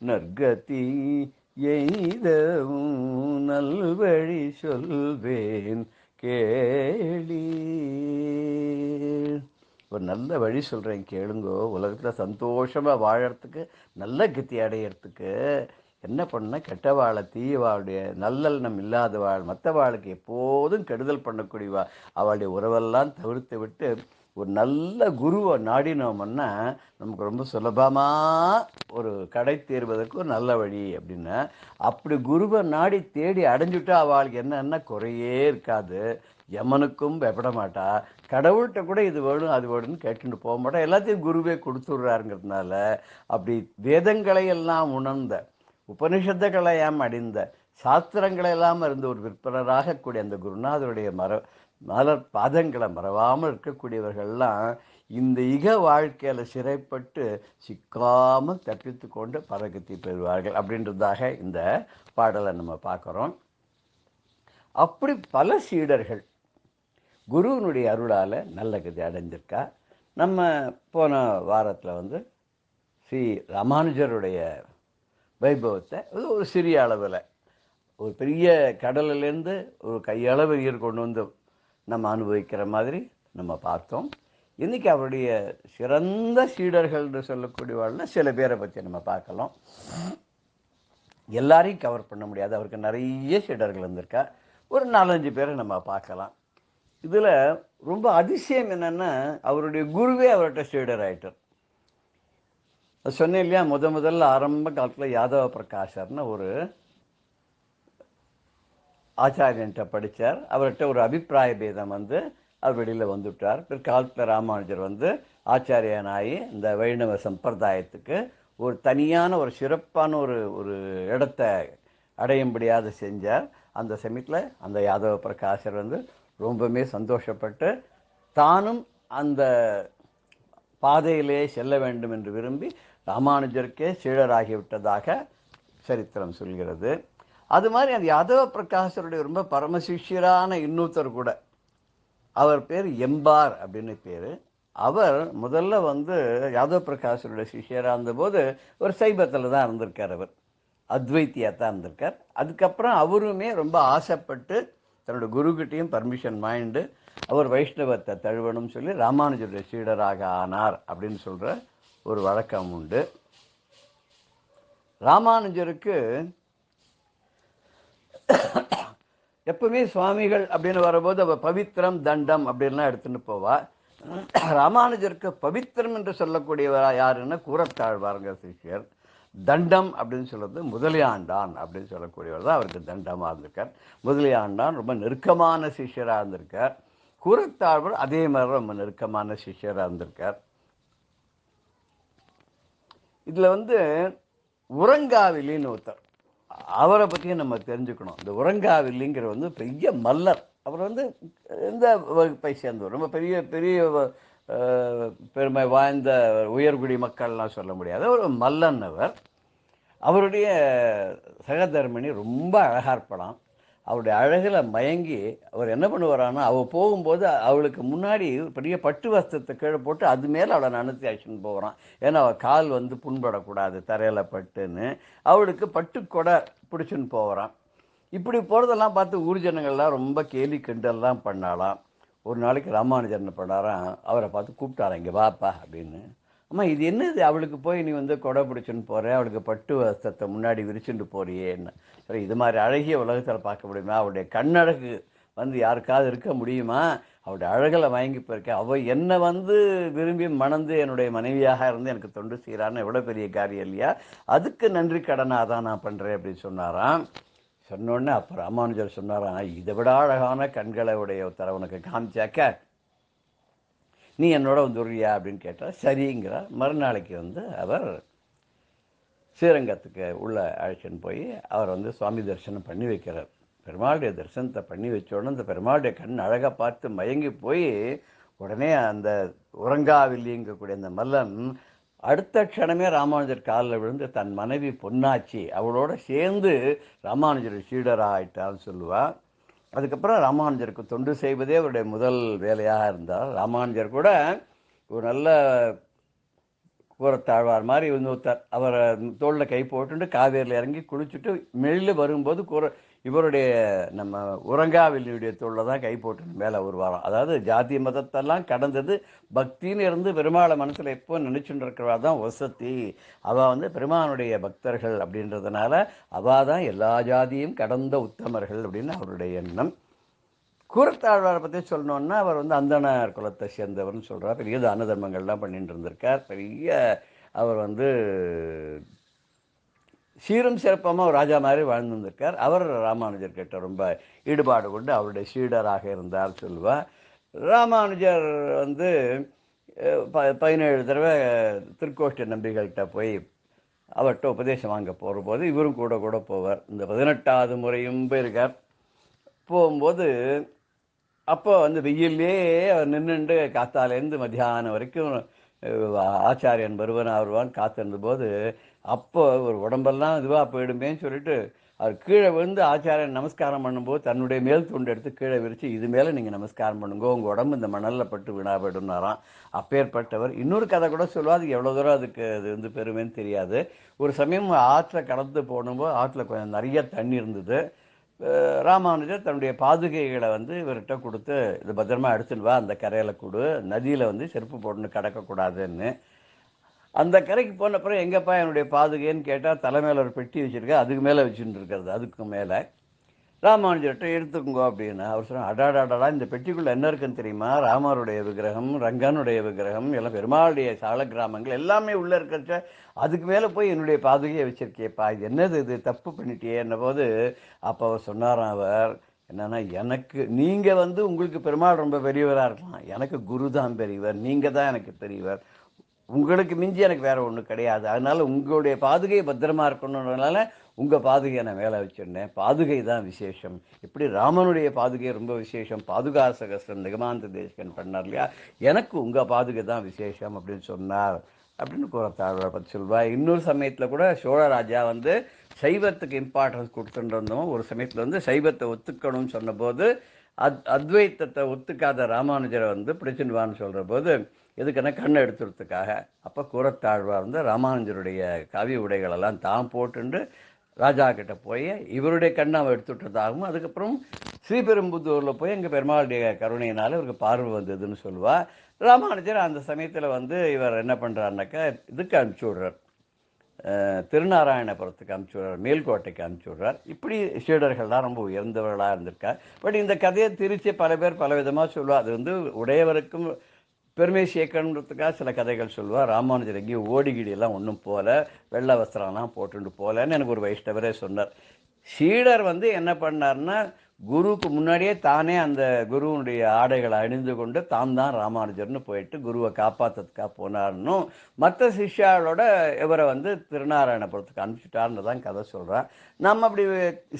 நற்கதி எய்தவும் நல்வழி சொல்வேன் கேளீர். ஒரு நல்ல வழி சொல்கிறேன் கேளுங்கோ. உலகத்தில் சந்தோஷமாக வாழறதுக்கு, நல்ல கத்தி அடையிறதுக்கு என்ன பண்ண, கெட்ட வாழை தீய வாழுடைய நல்லெண்ணம் இல்லாத வாழ், மற்ற வாளுக்கு எப்போதும் கெடுதல் பண்ணக்கூடியவா அவளுடைய உறவெல்லாம் தவிர்த்து விட்டு ஒரு நல்ல குருவை நாடினோம்னா நமக்கு ரொம்ப சுலபமாக ஒரு கடை தேர்வதற்கு ஒரு நல்ல வழி அப்படின்னா, அப்படி குருவை நாடி தேடி அடைஞ்சுட்டா அவளுக்கு என்னென்ன குறையே இருக்காது. யமனுக்கும் பயப்பட மாட்டா, கடவுள்கிட்ட கூட இது வேணும் அது வேணும்னு கேட்டுட்டு போக மாட்டா, எல்லாத்தையும் குருவே கொடுத்துட்றாருங்கிறதுனால அப்படி வேதங்களை எல்லாம் உணர்ந்த, உபனிஷத்துக்களையாம் அடைந்த, சாஸ்திரங்களெல்லாம் இருந்து ஒரு விற்பனராக கூடிய அந்த குருநாதருடைய மலர் பாதங்களை மறவாமல் இருக்கக்கூடியவர்கள்லாம் இந்த இக வாழ்க்கையில் சிறைப்பட்டு சிக்காமல் தப்பித்து கொண்டு பரகதி பெறுவார்கள் அப்படின்றதாக இந்த பாடலை நம்ம பார்க்குறோம். அப்படி பல சீடர்கள் குருவினுடைய அருளால் நல்ல கதி அடைஞ்சிருக்கா. நம்ம போன வாரத்தில் ஸ்ரீ ராமானுஜருடைய வைபவத்தை ஒரு சிறிய அளவில் ஒரு பெரிய கடலிலேருந்து ஒரு கையளவு நீர் கொண்டு வந்து நம்ம அனுபவிக்கிற மாதிரி நம்ம பார்த்தோம். இன்றைக்கி அவருடைய சிறந்த சீடர்கள்னு சொல்லக்கூடியவாழ்ல சில பேரை பற்றி நம்ம பார்க்கலாம். எல்லாரையும் கவர் பண்ண முடியாது, அவருக்கு நிறைய சீடர்கள் வந்திருக்கா. ஒரு 4-5 பேரை நம்ம பார்க்கலாம். இதில் ரொம்ப அதிசயம் என்னென்னா, அவருடைய குருவே அவர்கிட்ட சீடர் ஆகிட்டார். அது சொன்னேன் இல்லையா, முதல்ல ஆரம்ப காலத்தில் யாதவ பிரகாஷர்னு ஒரு ஆச்சாரியன்ட்ட படித்தார். அவர்கிட்ட ஒரு அபிப்பிராய பேதம் வந்து அவர் வெளியில் வந்துவிட்டார். பிற்காலத்தில் ராமானுஜர் வந்து ஆச்சாரியனாகி இந்த வைணவ சம்பிரதாயத்துக்கு ஒரு தனியான ஒரு சிறப்பான ஒரு இடத்தை அடையும்படியாக செஞ்சார். அந்த சமயத்தில் அந்த யாதவ பிரகாஷர் வந்து ரொம்பவுமே சந்தோஷப்பட்டு தானும் அந்த பாதையிலே செல்ல வேண்டும் என்று விரும்பி ராமானுஜருக்கே சீடராகிவிட்டதாக சரித்திரம் சொல்கிறது. அது மாதிரி அந்த யாதவ பிரகாஷருடைய ரொம்ப பரமசிஷ்யரான இன்னொருத்தர் கூட, அவர் பேர் எம்பார் அப்படின்னு பேர். அவர் முதல்ல வந்து யாதவ பிரகாஷருடைய சிஷ்யராக இருந்தபோது ஒரு சைபத்தில் தான் இருந்திருக்கார். அவர் அத்வைத்தியாக தான் இருந்திருக்கார். அதுக்கப்புறம் அவருமே ரொம்ப ஆசைப்பட்டு தன்னோட குருக்கிட்டையும் பர்மிஷன் வாங்கிட்டு அவர் வைஷ்ணவத்தை தழுவணும்னு சொல்லி ராமானுஜருடைய சீடராக ஆனார் அப்படின்னு சொல்கிற ஒரு வழக்கம் உண்டு. ராமானுஜருக்கு எப்பவுமே சுவாமிகள் அப்படின்னு வரும்போது அவள் பவித்திரம் தண்டம் அப்படின்லாம் எடுத்துகிட்டு போவா. ராமானுஜருக்கு பவித்திரம் என்று சொல்லக்கூடியவரா யாருன்னா கூறத்தாழ்வாருங்க சிஷ்யர். தண்டம் அப்படின்னு சொல்கிறது முதலியாண்டான் அப்படின்னு சொல்லக்கூடியவர் தான் அவருக்கு தண்டமாக இருந்திருக்கார். முதலியாண்டான் ரொம்ப நெருக்கமான சிஷ்யராக இருந்திருக்கார். கூறத்தாழ்வார் அதே மாதிரி ரொம்ப நெருக்கமான சிஷ்யராக இருந்திருக்கார். இதில் வந்து உறங்காவிலின்னு ஒருத்தர், அவரை பற்றியும் நம்ம தெரிஞ்சுக்கணும். இந்த உறங்காவில்லிங்கிற வந்து பெரிய மல்லர். அவர் வந்து எந்த வகுப்பை சேர்ந்தவர், ரொம்ப பெரிய பெரிய பெருமை வாய்ந்த உயர்குடி மக்கள்லாம் சொல்ல முடியாத ஒரு மல்லன் அவர். அவருடைய சகதர்மிணி ரொம்ப அழகாக இருப்பலாம். அவருடைய அழகில் மயங்கி அவர் என்ன பண்ணுவாரான்னா, அவள் போகும்போது அவளுக்கு முன்னாடி பெரிய பட்டு வஸ்திரத்தை கீழே போட்டு அது மேலே அவளை நனுத்தி அழைச்சின்னு போகிறான். ஏன்னா அவள் கால் வந்து புண்படக்கூடாது தரையில் பட்டுன்னு அவளுக்கு பட்டு கொடை பிடிச்சின்னு போகிறான். இப்படி போகிறதெல்லாம் பார்த்து ஊர்ஜனங்கள்லாம் ரொம்ப கேலி கிண்டல்லாம் பண்ணாலாம். ஒரு நாளைக்கு ராமானுஜர் என்ன பண்ணாராம், அவரை பார்த்து கூப்பிட்டாராம், இங்கே வாப்பா அப்படின்னு. அம்மா இது என்னது, அவளுக்கு போய் நீ வந்து கொடை பிடிச்சின்னு போகிற, அவளுக்கு பட்டு வஸ்திரத்தை முன்னாடி விரிச்சுட்டு போறியேன்னு. சரி, இது மாதிரி அழகிய உலகத்தில் பார்க்க முடியுமா, அவளுடைய கண்ணழகு வந்து யாருக்காவது இருக்க முடியுமா, அவளுடைய அழகில் வாங்கி போயிருக்கேன், அவள் என்னை வந்து விரும்பி மணந்து என்னுடைய மனைவியாக இருந்து எனக்கு தொண்டு செய்கிறான்னு எவ்வளோ பெரிய காரியம் இல்லையா, அதுக்கு நன்றி கடனாக தான் நான் பண்ணுறேன் அப்படின்னு சொன்னாராம். சொன்னோடனே அப்போ ராமானுஜர் சொன்னாராம், இதை விட அழகான கண்களை உடைய ஒருத்தரை உனக்கு காமிச்சாக்க நீ என்னோட வந்துடுறியா அப்படின்னு கேட்டால் சரிங்கிறார். மறுநாளைக்கு வந்து அவர் ஸ்ரீரங்கத்துக்கு உள்ள அழைச்சின்னு போய் அவர் வந்து சுவாமி தரிசனம் பண்ணி வைக்கிறார். பெருமாளுடைய தரிசனத்தை பண்ணி வச்ச உடனே அந்த பெருமாளுடைய கண் அழகை பார்த்து மயங்கி போய் உடனே அந்த உறங்காவில்லிங்கக்கூடிய அந்த மல்லன் அடுத்த க்ஷணமே ராமானுஜர் காலில் விழுந்து தன் மனைவி பொன்னாச்சி அவளோட சேர்ந்து ராமானுஜர் சீடராக ஆயிட்டான்னு சொல்லுவாள். அதுக்கப்புறம் ராமானுஜருக்கு தொண்டு செய்வதே அவருடைய முதல் வேலையாக இருந்தார். ராமானுஜர் கூட ஒரு நல்ல கூறத்தாழ்வார் மாதிரி இன்னொருத்தர் அவரை தோளில் கை போட்டுட்டு காவேரியில் இறங்கி குளிச்சுட்டு மெல்ல வரும்போது இவருடைய நம்ம உறங்காவில்லியுடைய தோளில் தான் கை போட்டு மேலே வருவாராம். அதாவது ஜாதி மதத்தெல்லாம் கடந்தது பக்தின்னு இருந்து பெருமாளை மனசில் எப்போ நினச்சுட்டு இருக்கிறவா தான் வசதி. அவள் வந்து பெருமானுடைய பக்தர்கள் அப்படின்றதுனால அவள் தான் எல்லா ஜாதியும் கடந்த உத்தமர்கள் அப்படின்னு அவருடைய எண்ணம். கூறத்தாழ்வாரை பற்றி சொல்லணுன்னா அவர் வந்து அந்தனர் குலத்தை சேர்ந்தவர்னு சொல்கிறார். பெரிய தான தர்மங்கள்லாம் பண்ணிட்டு இருந்திருக்கார். பெரிய அவர் வந்து சீரும் சிறப்பமாக ஒரு ராஜா மாதிரி வாழ்ந்துருக்கார். அவர் ராமானுஜர் கிட்ட ரொம்ப ஈடுபாடு கொண்டு அவருடைய சீடராக இருந்தார் சொல்லுவார். ராமானுஜர் வந்து 17 தடவை திருக்கோஷ்டி நம்பிகள்கிட்ட போய் அவர்கிட்ட உபதேசம் வாங்க போகிற போது இவரும் கூட போவார். இந்த 18வது முறையும் போயிருக்கார். போகும்போது அப்போ வந்து வெயிலே அவர் நின்றுண்டு காத்தாலேருந்து மத்தியானம் வரைக்கும் ஆச்சாரியன் வருவான் காத்திருந்தபோது அப்போ ஒரு உடம்பெல்லாம் இதுவாக போயிடுமேன்னு சொல்லிட்டு அவர் கீழே விழுந்து ஆச்சாரியன் நமஸ்காரம் பண்ணும்போது தன்னுடைய மேல் துண்டு எடுத்து கீழே விரித்து இது மேலே நீங்கள் நமஸ்காரம் பண்ணுங்க, உங்கள் உடம்பு இந்த மணலில் பட்டு வீணா போயிடுனாராம். அப்பேற்பட்டவர். இன்னொரு கதை கூட சொல்லுவா, அது எவ்வளோ தூரம் அதுக்கு அது வந்து பெருமைன்னு தெரியாது. ஒரு சமயம் ஆற்றை கடந்து போகும்போது ஆற்றில் கொஞ்சம் நிறைய தண்ணி இருந்தது. ராமானுஜர் தன்னுடைய பாதுகைகளை வந்து இவர்கிட்ட கொடுத்து இது பத்திரமா எடுத்துன்னு வா, அந்த கரையில் கொடு, நதியில் வந்து செருப்பு போட்டுன்னு கடக்கக்கூடாதுன்னு. அந்த கரைக்கு போன அப்புறம் எங்கப்பா என்னுடைய பாதுகைன்னு கேட்டால் தலைமையில் ஒரு பெட்டி வச்சுருக்கேன், அதுக்கு மேலே வச்சுட்டு இருக்கிறது. அதுக்கு மேலே ராமானுஜர்கிட்ட எடுத்துக்கோங்க அப்படின்னு அவர் சொன்னார். அடாடாடா, இந்த பெட்டிக்குள்ளே என்ன இருக்குன்னு தெரியுமா? ராமருடைய விக்கிரகம், ரங்கனுடைய விக்கிரகம், எல்லாம் பெருமாளுடைய சால கிராமங்கள் எல்லாமே உள்ளே இருக்கிறச்ச அதுக்கு மேலே போய் என்னுடைய பாதுகையை வச்சிருக்கேப்பா, இது என்னது, இது தப்பு பண்ணிட்டே என்ன போது. அப்போ அவர் சொன்னாராம், அவர் என்னன்னா, எனக்கு நீங்கள் வந்து உங்களுக்கு பெருமாள் ரொம்ப பெரியவராக இருக்கலாம், எனக்கு குரு தான் பெரியவர், நீங்கள் தான் எனக்கு பெரியவர், உங்களுக்கு மிஞ்சி எனக்கு வேற ஒன்றும் கிடையாது. அதனால உங்களுடைய பாதுகையை பத்திரமா இருக்கணுன்றதுனால உங்கள் பாதுகையை நான் மேலே வச்சிருந்தேன். பாதுகை தான் விசேஷம். இப்படி ராமனுடைய பாதுகை ரொம்ப விசேஷம், பாதுகா சகஸ்ரம் நிகமாந்த தேசிகன் பண்ணார் இல்லையா, எனக்கு உங்கள் பாதுகை தான் விசேஷம் அப்படின்னு சொன்னார் அப்படின்னு கூறத்தாழ்வார் பற்றி சொல்வார். இன்னொரு சமயத்தில் கூட சோழராஜா வந்து சைவத்துக்கு இம்பார்ட்டன்ஸ் கொடுத்துருந்தோம். ஒரு சமயத்தில் வந்து சைவத்தை ஒத்துக்கணும்னு சொன்னபோது அத்வைத்தத்தை ஒத்துக்காத ராமானுஜரை வந்து பிடிச்சின்வான்னு சொல்கிற போது எதுக்குன்னா கண்ணை எடுத்துறதுக்காக. அப்போ கூறத்தாழ்வார் வந்து ராமானுஜருடைய காவிய உடைகளெல்லாம் தான் போட்டுண்டு ராஜா கிட்ட போய் இவருடைய கண்ணை அவர் எடுத்துட்டதாகவும், அதுக்கப்புறம் ஸ்ரீபெரும்புத்தூரில் போய் எங்கள் பெருமாளுடைய கருணையினால இவருக்கு பார்வை வந்ததுன்னு சொல்லுவாள். ராமானுஜர் அந்த சமயத்தில் வந்து இவர் என்ன பண்ணுறாருனாக்கா இதுக்கு அனுப்பிச்சி விடுறார், திருநாராயணபுரத்துக்கு அனுப்பிச்சி விடுறார், மேல்கோட்டைக்கு அனுப்பிச்சி விடுறார். இப்படி சீடர்கள்லாம் ரொம்ப உயர்ந்தவர்களாக இருந்திருக்கார். பட் இந்த கதையை திரிச்சு பல பேர் பல விதமாக சொல்லுவாள். அது வந்து உடையவருக்கும் பெருமை சேர்க்கணுன்றதுக்காக சில கதைகள் சொல்லுவாள். ராமானுஜர் எங்கேயும் ஓடிகிடியெல்லாம் ஒன்றும் போல, வெள்ளை வஸ்திரம்லாம் போட்டுட்டு போகலன்னு எனக்கு ஒரு வைஷ்ணவரே சொன்னார். சீடர் வந்து என்ன பண்ணார்னா, குருவுக்கு முன்னாடியே தானே அந்த குருவனுடைய ஆடைகளை அணிந்து கொண்டு தான் ராமானுஜர்னு போயிட்டு குருவை காப்பாற்றுறதுக்காக போனார்னும், மற்ற சிஷ்யாவோட இவரை வந்து திருநாராயணபுரத்துக்கு அனுப்பிச்சிட்டார்னு தான் கதை சொல்கிறார். நம்ம அப்படி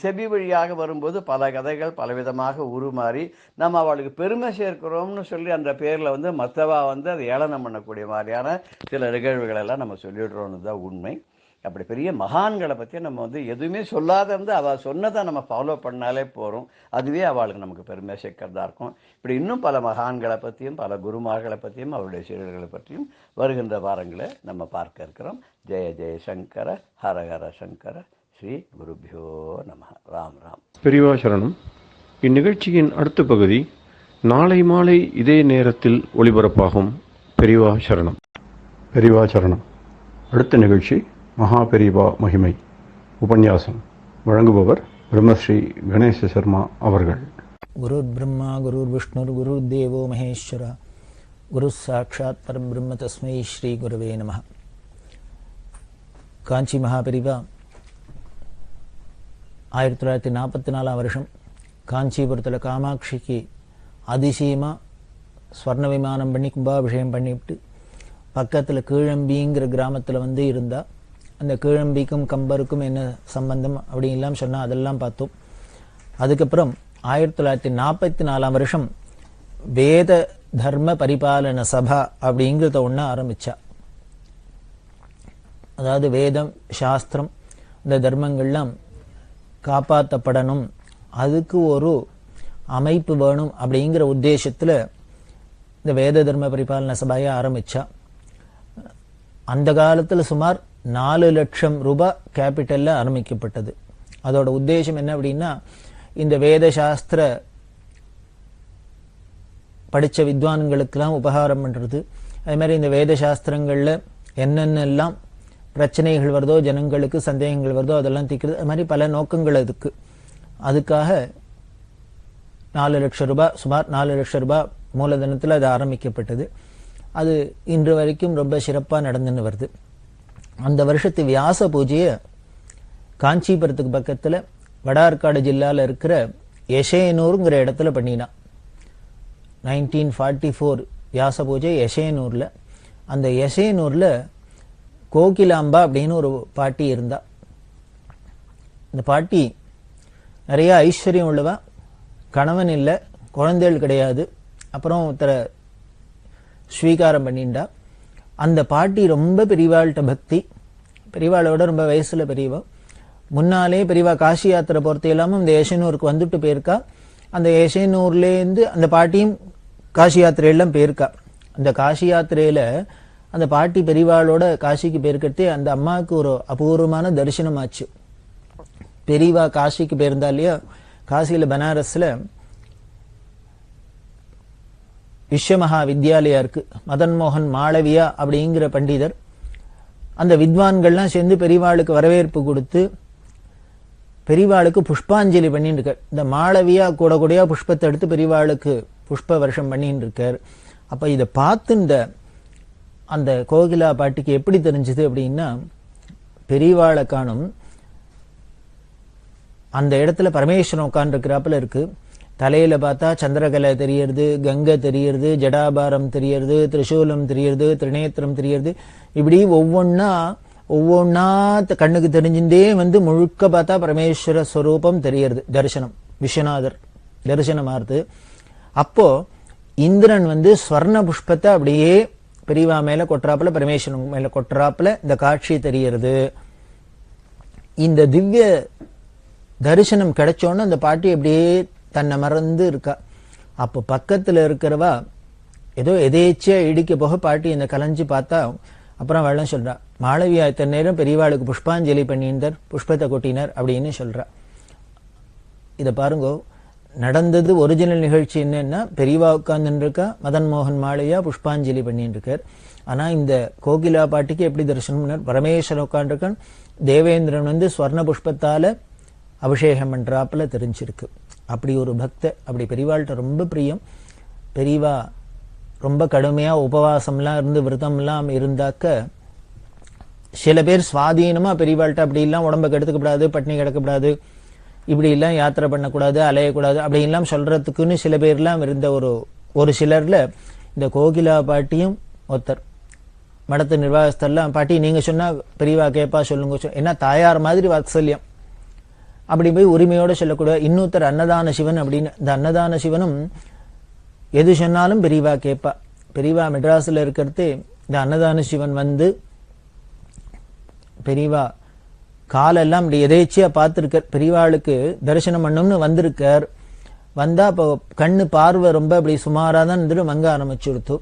செபி வழியாக வரும்போது பல கதைகள் பலவிதமாக உருமாறி நம்ம அவளுக்கு பெருமை சேர்க்கிறோம்னு சொல்லி அந்த பேரில் வந்து மற்றவா வந்து அதை ஏளனம் பண்ணக்கூடிய மாதிரியான சில நிகழ்வுகளெல்லாம் நம்ம சொல்லிடுறோன்னு தான் உண்மை. அப்படி பெரிய மகான்களை பற்றி நம்ம வந்து எதுவுமே சொல்லாத இருந்து அவள் சொன்னதை நம்ம ஃபாலோ பண்ணாலே போகிறோம், அதுவே அவளுக்கு நமக்கு பெருமை சேர்க்கிறதா இருக்கும். இப்படி இன்னும் பல மகான்களை பற்றியும் பல குருமார்களை பற்றியும் அவருடைய சீடர்களை பற்றியும் வருகின்ற வாரங்களை நம்ம பார்க்க இருக்கிறோம். ஜெய ஜெய சங்கர, ஹரஹர சங்கர, ஸ்ரீ குருபியோ நம. ராம் ராம். பெரியவா சரணம். இந்நிகழ்ச்சியின் அடுத்த பகுதி நாளை மாலை இதே நேரத்தில் ஒளிபரப்பாகும். பெரியவா சரணம். பெரியவா சரணம். அடுத்த நிகழ்ச்சி மகா பெரியவா மகிமை உபன்யாசம். வழங்குபவர் பிரம்மஸ்ரீ கணேச சர்மா அவர்கள். குருர் பிரம்மா குருர் விஷ்ணுர் குருர் தேவோ மகேஸ்வர குரு சாட்சாத் பரபிரம்ம தஸ்மை ஸ்ரீ குருவே நம. காஞ்சி மகாபெரிவா 1944 வருஷம் காஞ்சிபுரத்தில் காமாட்சிக்கு அதிசயமாக ஸ்வர்ண விமானம் பண்ணி கும்பாபிஷேகம் பண்ணிவிட்டு பக்கத்தில் கீழம்பிங்கிற கிராமத்தில் வந்து இருந்தால், அந்த கீழம்பிக்கும் கம்பருக்கும் என்ன சம்பந்தம் அப்படின்லாம் சொன்னால் அதெல்லாம் பார்த்தோம். அதுக்கப்புறம் 1944 வருஷம் வேத தர்ம பரிபாலன சபா அப்படிங்கிறத ஒன்று ஆரம்பித்தா. அதாவது வேதம் சாஸ்திரம் இந்த தர்மங்கள்லாம் காப்பாற்றப்படணும், அதுக்கு ஒரு அமைப்பு வேணும் அப்படிங்கிற உத்தேசத்தில் இந்த வேத தர்ம பரிபாலன சபையை ஆரம்பித்தா. அந்த காலத்தில் சுமார் 4 லட்சம் ரூபாய் கேபிட்டலில் ஆரம்பிக்கப்பட்டது. அதோட உத்தேசம் என்ன அப்படின்னா, இந்த வேத சாஸ்திர படித்த வித்வான்களுக்கெல்லாம் உபகாரம் பண்ணுறது, அதே மாதிரி இந்த வேத சாஸ்திரங்களில் என்னென்னலாம் பிரச்சனைகள் வருதோ, ஜனங்களுக்கு சந்தேகங்கள் வருதோ அதெல்லாம் தீர்க்கிறது, அது மாதிரி பல நோக்கங்கள் அதுக்கு. அதுக்காக 4 லட்சம் ரூபாய், சுமார் 4 லட்சம் ரூபாய் மூலதனத்தில் அது ஆரம்பிக்கப்பட்டது. அது இன்று வரைக்கும் ரொம்ப சிறப்பாக நடந்துன்னு வருது. அந்த வருஷத்து வியாச பூஜையை காஞ்சிபுரத்துக்கு பக்கத்தில் வடார்காடு ஜில்லாவில் இருக்கிற யசேனூருங்கிற இடத்துல பண்ணினா. 1944 வியாச பூஜை யசேனூரில். அந்த யசேனூரில் கோகிலாம்பா அப்படின்னு ஒரு பாட்டி இருந்தா. இந்த பாட்டி நிறைய ஐஸ்வர்யம் உள்ளவா, கணவன் இல்லை, குழந்தைகள் கிடையாது, அப்புறம் ஒருத்தரை ஸ்வீகாரம் பண்ணிண்டா. அந்த பாட்டி ரொம்ப பெரியவாள்கிட்ட பக்தி, பெரியவாளோட ரொம்ப வயசுல பெரியவா. முன்னாலே பெரியவா காசி யாத்திரை பொறுத்த இல்லாமல் இந்த யசேனூருக்கு வந்துட்டு போயிருக்கா. அந்த யசேனூர்லேருந்து அந்த பாட்டியும் காசி யாத்திரையெல்லாம் போயிருக்கா. அந்த காசி யாத்திரையில் அந்த பாட்டி பெரியவாளோட காசிக்கு போயிருக்கிறதே அந்த அம்மாவுக்கு ஒரு அபூர்வமான தரிசனம் ஆச்சு. பெரியவா காசிக்கு போயிருந்தா இல்லையா, காசியில் பனாரஸில் விஸ்வமகா வித்யாலயா இருக்கு. மதன் மோகன் மாளவியா அப்படிங்கிற பண்டிதர் அந்த வித்வான்கள்லாம் சேர்ந்து பெரியவாளுக்கு வரவேற்பு கொடுத்து பெரியவாளுக்கு புஷ்பாஞ்சலி பண்ணிட்டு இருக்கார். இந்த மாளவியா கூட கூடயா புஷ்பத்தை எடுத்து பெரியவாளுக்கு புஷ்ப வருஷம் பண்ணிட்டு இருக்கார். அப்ப இதை பார்த்து இந்த அந்த கோகிலா பாட்டிக்கு எப்படி தெரிஞ்சது அப்படின்னா, பெரியவாளை காணும் அந்த இடத்துல பரமேஸ்வரன் உட்கார்ந்துருக்கிறாப்புல இருக்கு. தலையில பார்த்தா சந்திரகலை தெரியறது, கங்கை தெரியறது, ஜடாபாரம் தெரியறது, திரிசூலம் தெரியறது, திரிநேத்திரம் தெரியறது. இப்படி ஒவ்வொன்னா கண்ணுக்கு தெரிஞ்சுட்டே முழுக்க பார்த்தா பரமேஸ்வர ஸ்வரூபம் தெரியறது. தரிசனம், விஸ்வநாதர் தரிசனமாறுது. அப்போ இந்திரன் ஸ்வர்ண புஷ்பத்தை அப்படியே பெரியவா மேல கொட்டுறாப்புல, பரமேஸ்வரன் மேல கொட்டுறாப்புல இந்த காட்சி தெரியறது. இந்த திவ்ய தரிசனம் கிடைச்சோன்னு அந்த பாட்டி அப்படியே தன்னை மறந்து இருக்கா. அப்போ பக்கத்துல இருக்கிறவா ஏதோ எதேச்சியா இடிக்க போக பாட்டி இந்த கலைஞ்சு பார்த்தா, அப்புறம் வெள்ளம் சொல்றா, மாளவியா இத்தனை நேரம் பெரியவாளுக்கு புஷ்பாஞ்சலி பண்ணியிருந்தார், புஷ்பத்தை கொட்டினார் அப்படின்னு சொல்றா. இதை பாருங்க, நடந்தது ஒரிஜினல் நிகழ்ச்சி என்னன்னா, பெரியவா உட்கார்ந்து இருக்கா, மதன் மோகன் மாளவியா புஷ்பாஞ்சலி பண்ணிட்டு இருக்கார். ஆனா இந்த கோகிலா பாட்டிக்கு எப்படி தரிசனம், பரமேஸ்வரன் உட்காந்துருக்கான், தேவேந்திரன் ஸ்வர்ண புஷ்பத்தால அபிஷேகம் பண்றாப்புல தெரிஞ்சிருக்கு. அப்படி ஒரு பக்த, அப்படி பெரியவாள்கிட்ட ரொம்ப பிரியம். பெரியவா ரொம்ப கடுமையா உபவாசம்லாம் இருந்து விரதம்லாம் இருந்தாக்க சில பேர் சுவாதீனமா பெரியவாள்கிட்ட அப்படி எல்லாம் உடம்ப கெடுத்துக்கப்படாது, பட்னி கிடக்கப்படாது, இப்படி எல்லாம் யாத்திரை பண்ணக்கூடாது, அலையக்கூடாது அப்படின்லாம் சொல்றதுக்குன்னு சில பேர்லாம் இருந்த ஒரு சிலர்ல இந்த கோகிலா பாட்டியும் ஒருத்தர். மடத்து நிர்வாகஸ்தர்லாம், பாட்டி நீங்க சொன்னா பெரியவா கேப்பா, சொல்லுங்க, ஏன்னா தாயார் மாதிரி வாத்சல்யம். அப்படி போய் உரிமையோட சொல்லக்கூட. இன்னொருத்தர் அன்னதான சிவன் அப்படின்னு, இந்த அன்னதான சிவனும் எது சொன்னாலும் பெரியவா கேட்பா. பெரியவா மெட்ராஸ்ல இருக்கிறது இந்த அன்னதான சிவன் பெரியவா காலெல்லாம் இப்படி எதேச்சியா பார்த்துருக்கார். பெரியவாளுக்கு தரிசனம் பண்ணணும்னு வந்திருக்கார். வந்தா இப்போ கண்ணு பார்வை ரொம்ப அப்படி சுமாராக தான் இருந்துட்டு மங்க ஆரம்பிச்சுடுத்து.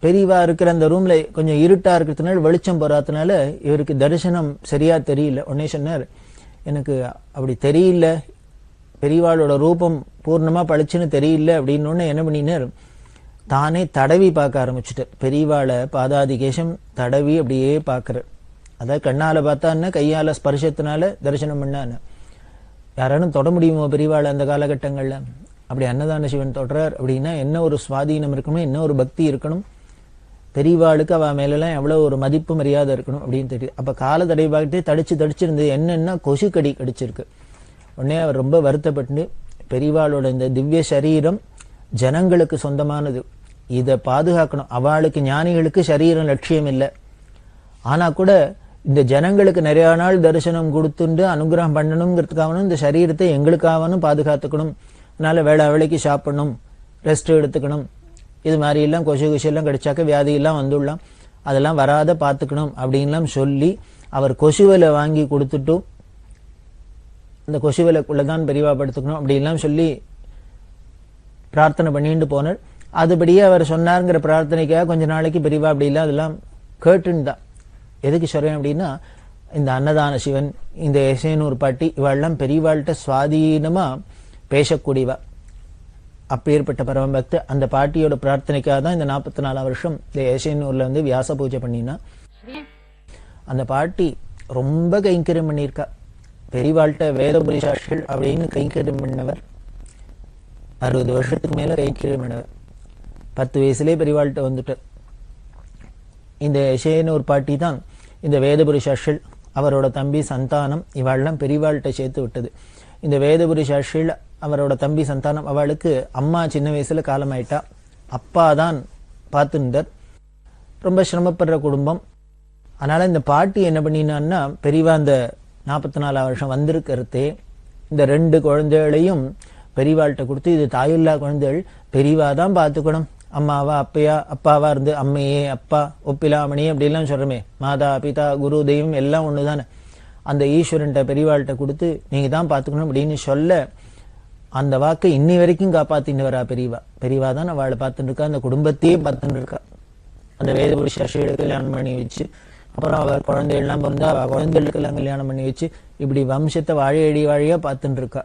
பெரியவா இருக்கிற அந்த ரூம்ல கொஞ்சம் இருட்டா இருக்கிறதுனால, வெளிச்சம் போறாதனால இவருக்கு தரிசனம் சரியா தெரியல. உடனே சொன்னார், எனக்கு அப்படி தெரியல, பெரியவாளோட ரூபம் பூர்ணமா பளிச்சுன்னு தெரியல அப்படின்னு. என்ன பண்ணினார், தானே தடவி பார்க்க ஆரம்பிச்சுட்டார். பெரியவாளை பாதாதிகேசம் தடவி அப்படியே பார்க்கிறார். அதாவது கண்ணால பார்த்தான்னா, கையால ஸ்பர்சத்தினால தரிசனம் பண்ணான்னு. யாராலும் தொட முடியுமோ பெரியவாளை அந்த காலகட்டங்கள்ல? அப்படி அன்னதான சிவன் தொடரார் அப்படின்னா என்ன ஒரு சுவாதீனம் இருக்கணும், என்ன ஒரு பக்தி இருக்கணும், பெரியவாளுக்கு அவ மேலாம் எவ்வளவு ஒரு மதிப்பு மரியாதை இருக்கணும் அப்படின்னு தெரியுது. அப்ப கால தடவை பார்த்துட்டு தடிச்சிருந்து என்னன்னா கொசு கடி கடிச்சிருக்கு. உடனே அவர் ரொம்ப வருத்தப்பட்டு, பெரியவாளோட இந்த திவ்ய சரீரம் ஜனங்களுக்கு சொந்தமானது, இதை பாதுகாக்கணும். அவளுக்கு ஞானிகளுக்கு சரீரம் லட்சியம் இல்லை, ஆனா கூட இந்த ஜனங்களுக்கு நிறைய நாள் தரிசனம் கொடுத்துட்டு அனுகிரகம் பண்ணணுங்கிறதுக்காகணும் இந்த சரீரத்தை எங்களுக்காகணும் பாதுகாத்துக்கணும். அதனால வேளைக்கு சாப்பிடணும், ரெஸ்ட் எடுத்துக்கணும், இது மாதிரி எல்லாம் கொசு எல்லாம் கடிச்சாக்க வியாதி எல்லாம் வந்துடலாம், அதெல்லாம் வராத பார்த்துக்கணும் அப்படின்லாம் சொல்லி அவர் கொசுவலை வாங்கி கொடுத்துட்டு அந்த கொசுவலைக்குள்ளதான் பெரியவா படுத்துக்கணும் அப்படின்லாம் சொல்லி பிரார்த்தனை பண்ணிட்டு போனார். அதுபடியே அவர் சொன்னாருங்கிற பிரார்த்தனைக்காக கொஞ்ச நாளைக்கு பெரியவா அப்படிலாம் அதெல்லாம் கேட்டுன்னு தான். எதுக்கு சொல்றேன் அப்படின்னா, இந்த அன்னதான சிவன், இந்த எசேனூர் பாட்டி, இவாள்லாம் பெரியவாள்கிட்ட சுவாதீனமா பேசக்கூடியவா. அப்பேற்பட்ட பரமபக்த அந்த பாட்டியோட பிரார்த்தனைக்காக தான் இந்த 44 வருஷம் இந்த எசேனூர்ல வியாச பூஜை பண்ணினா. அந்த பாட்டி ரொம்ப கைங்கரியம் பண்ணியிருக்கா. பெரியவாள்கிட்ட வேதபுரி சாஸ்திரிகள் அப்படின்னு கைங்கரியம் பண்ணவர். 60 வருஷத்துக்கு மேல கைங்கரியம் பண்ணவர். 10 வயசுலேயே பெரியவாள்கிட்ட வந்துட்டார். இந்த எசேனூர் பாட்டி தான் இந்த வேதபுரி சாஸ்திரிகள், அவரோட தம்பி சந்தானம், இவாள்லாம் பெரியவாள்கிட்ட சேர்த்து விட்டது. இந்த வேதபுரி சாஸ்திரிகள் அவரோட தம்பி சந்தானம், அவளுக்கு அம்மா சின்ன வயசுல காலமாயிட்டா, அப்பா தான் பார்த்துட்டார். ரொம்ப சிரமப்படுற குடும்பம். அதனால இந்த பாட்டி என்ன பண்ணினான்னா, பெரியவா இந்த 44 வருஷம் வந்திருக்கிறதே இந்த 2 குழந்தைகளையும் பெரியவாள்கிட்ட கொடுத்து, இது தாயுல்லா குழந்தைகள், பெரியவா தான் பார்த்துக்கணும், அம்மாவா அப்பாவா இருந்து அம்மையே அப்பா ஒப்பிலாமணி அப்படிலாம் சொல்றமே, மாதா பிதா குரு தெய்வம் எல்லாம் ஒண்ணுதானே, அந்த ஈஸ்வரன்ட்ட பெரியவாள்கிட்ட கொடுத்து நீங்க தான் பார்த்துக்கணும் அப்படின்னு சொல்ல, அந்த வாக்கை இன்னி வரைக்கும் காப்பாத்தின்னு வரா பெரியவா. பெரியவா தான் அவளை பார்த்துட்டு இருக்கா, அந்த குடும்பத்தையே பார்த்துட்டு இருக்கா. அந்த வேதபுரி சாஸ்திரிகளுக்கு கல்யாணம் பண்ணி வச்சு, அப்புறம் அவர் குழந்தைகள்லாம் வந்து அவ குழந்தைகளுக்கு எல்லாம் கல்யாணம் பண்ணி வச்சு, இப்படி வம்சத்தை வாழையடி வாழையா பார்த்துட்டு இருக்கா.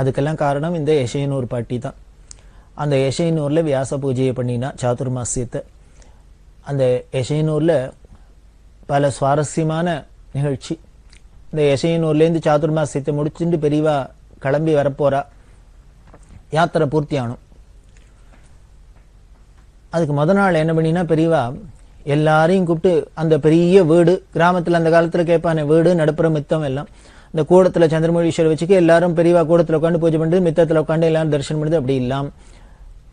அதுக்கெல்லாம் காரணம் இந்த யசையனூர் பாட்டி தான். அந்த யசையனூரில் வியாச பூஜையை பண்ணினா சாதுர்மாசியத்தை. அந்த யசையனூரில் பல சுவாரஸ்யமான நிகழ்ச்சி. இந்த யசையனூர்லேருந்து சாதுர்மாசியத்தை முடிச்சுட்டு பெரியவா கிளம்பி வரப்போறா. யாத்திரை பூர்த்தி ஆகணும். அதுக்கு முத நாள் என்ன பண்ணினா பெரியவா எல்லாரையும் கூப்பிட்டு அந்த பெரிய வீடு, கிராமத்தில் அந்த காலத்தில் கேட்பானே வீடு நடுப்புற மித்தம் எல்லாம், இந்த கூடத்தில் சந்திரமௌலீஸ்வரர் வச்சுக்க எல்லாரும் பெரியவா கூடத்தில் உட்காந்து பூஜை பண்ணிட்டு மித்தத்தில் உட்காந்து எல்லாரும் தரிசனம் பண்ணுறது. அப்படி இல்லாம்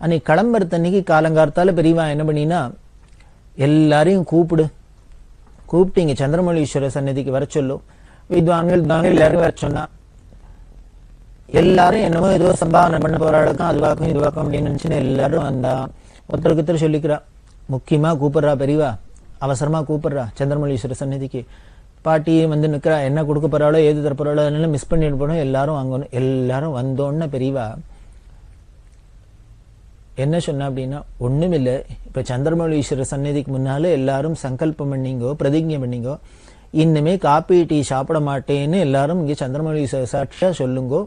அன்னைக்கு கிளம்புறது அன்னைக்கு காலங்காலத்தால பெரியவா என்ன பண்ணினா எல்லாரையும் கூப்பிட்டு இங்கே சந்திரமௌலீஸ்வரர் சன்னதிக்கு வர சொல்லும். வித்வான்கள் எல்லாரும் வர சொன்னா எல்லாரும் என்னமோ ஏதோ சம்பாவனை பண்ண போராடுக்கும், அதுவாக்கும் இதுவாக்கும் அப்படின்னு நினைச்சுன்னு எல்லாரும் வந்தா. ஒருத்தருக்கு சொல்லிக்கிறா, முக்கியமா கூப்பிடுறா பெரியவா, அவசரமா கூப்பிடுறா சந்திரமௌலீஸ்வரர் சன்னதிக்கு. பாட்டி வந்து நிற்கிறா, என்ன கொடுக்க போறாளோ ஏது தர போறாளோ அதனால மிஸ் பண்ணிட்டு போனோம், எல்லாரும் வாங்கணும். எல்லாரும் வந்தோன்னு பெரியவா என்ன சொன்னா அப்படின்னா, ஒண்ணும் இல்லை, இப்ப சந்திரமௌலீஸ்வரர் சன்னதிக்கு முன்னால எல்லாரும் சங்கல்பம் பண்ணிங்கோ, பிரதிஜை பண்ணிங்கோ, இன்னுமே காப்பி டீ சாப்பிட மாட்டேன்னு எல்லாரும் இங்கே சந்திரமௌலீஸ்வரர் சாட்சியா சொல்லுங்கோ,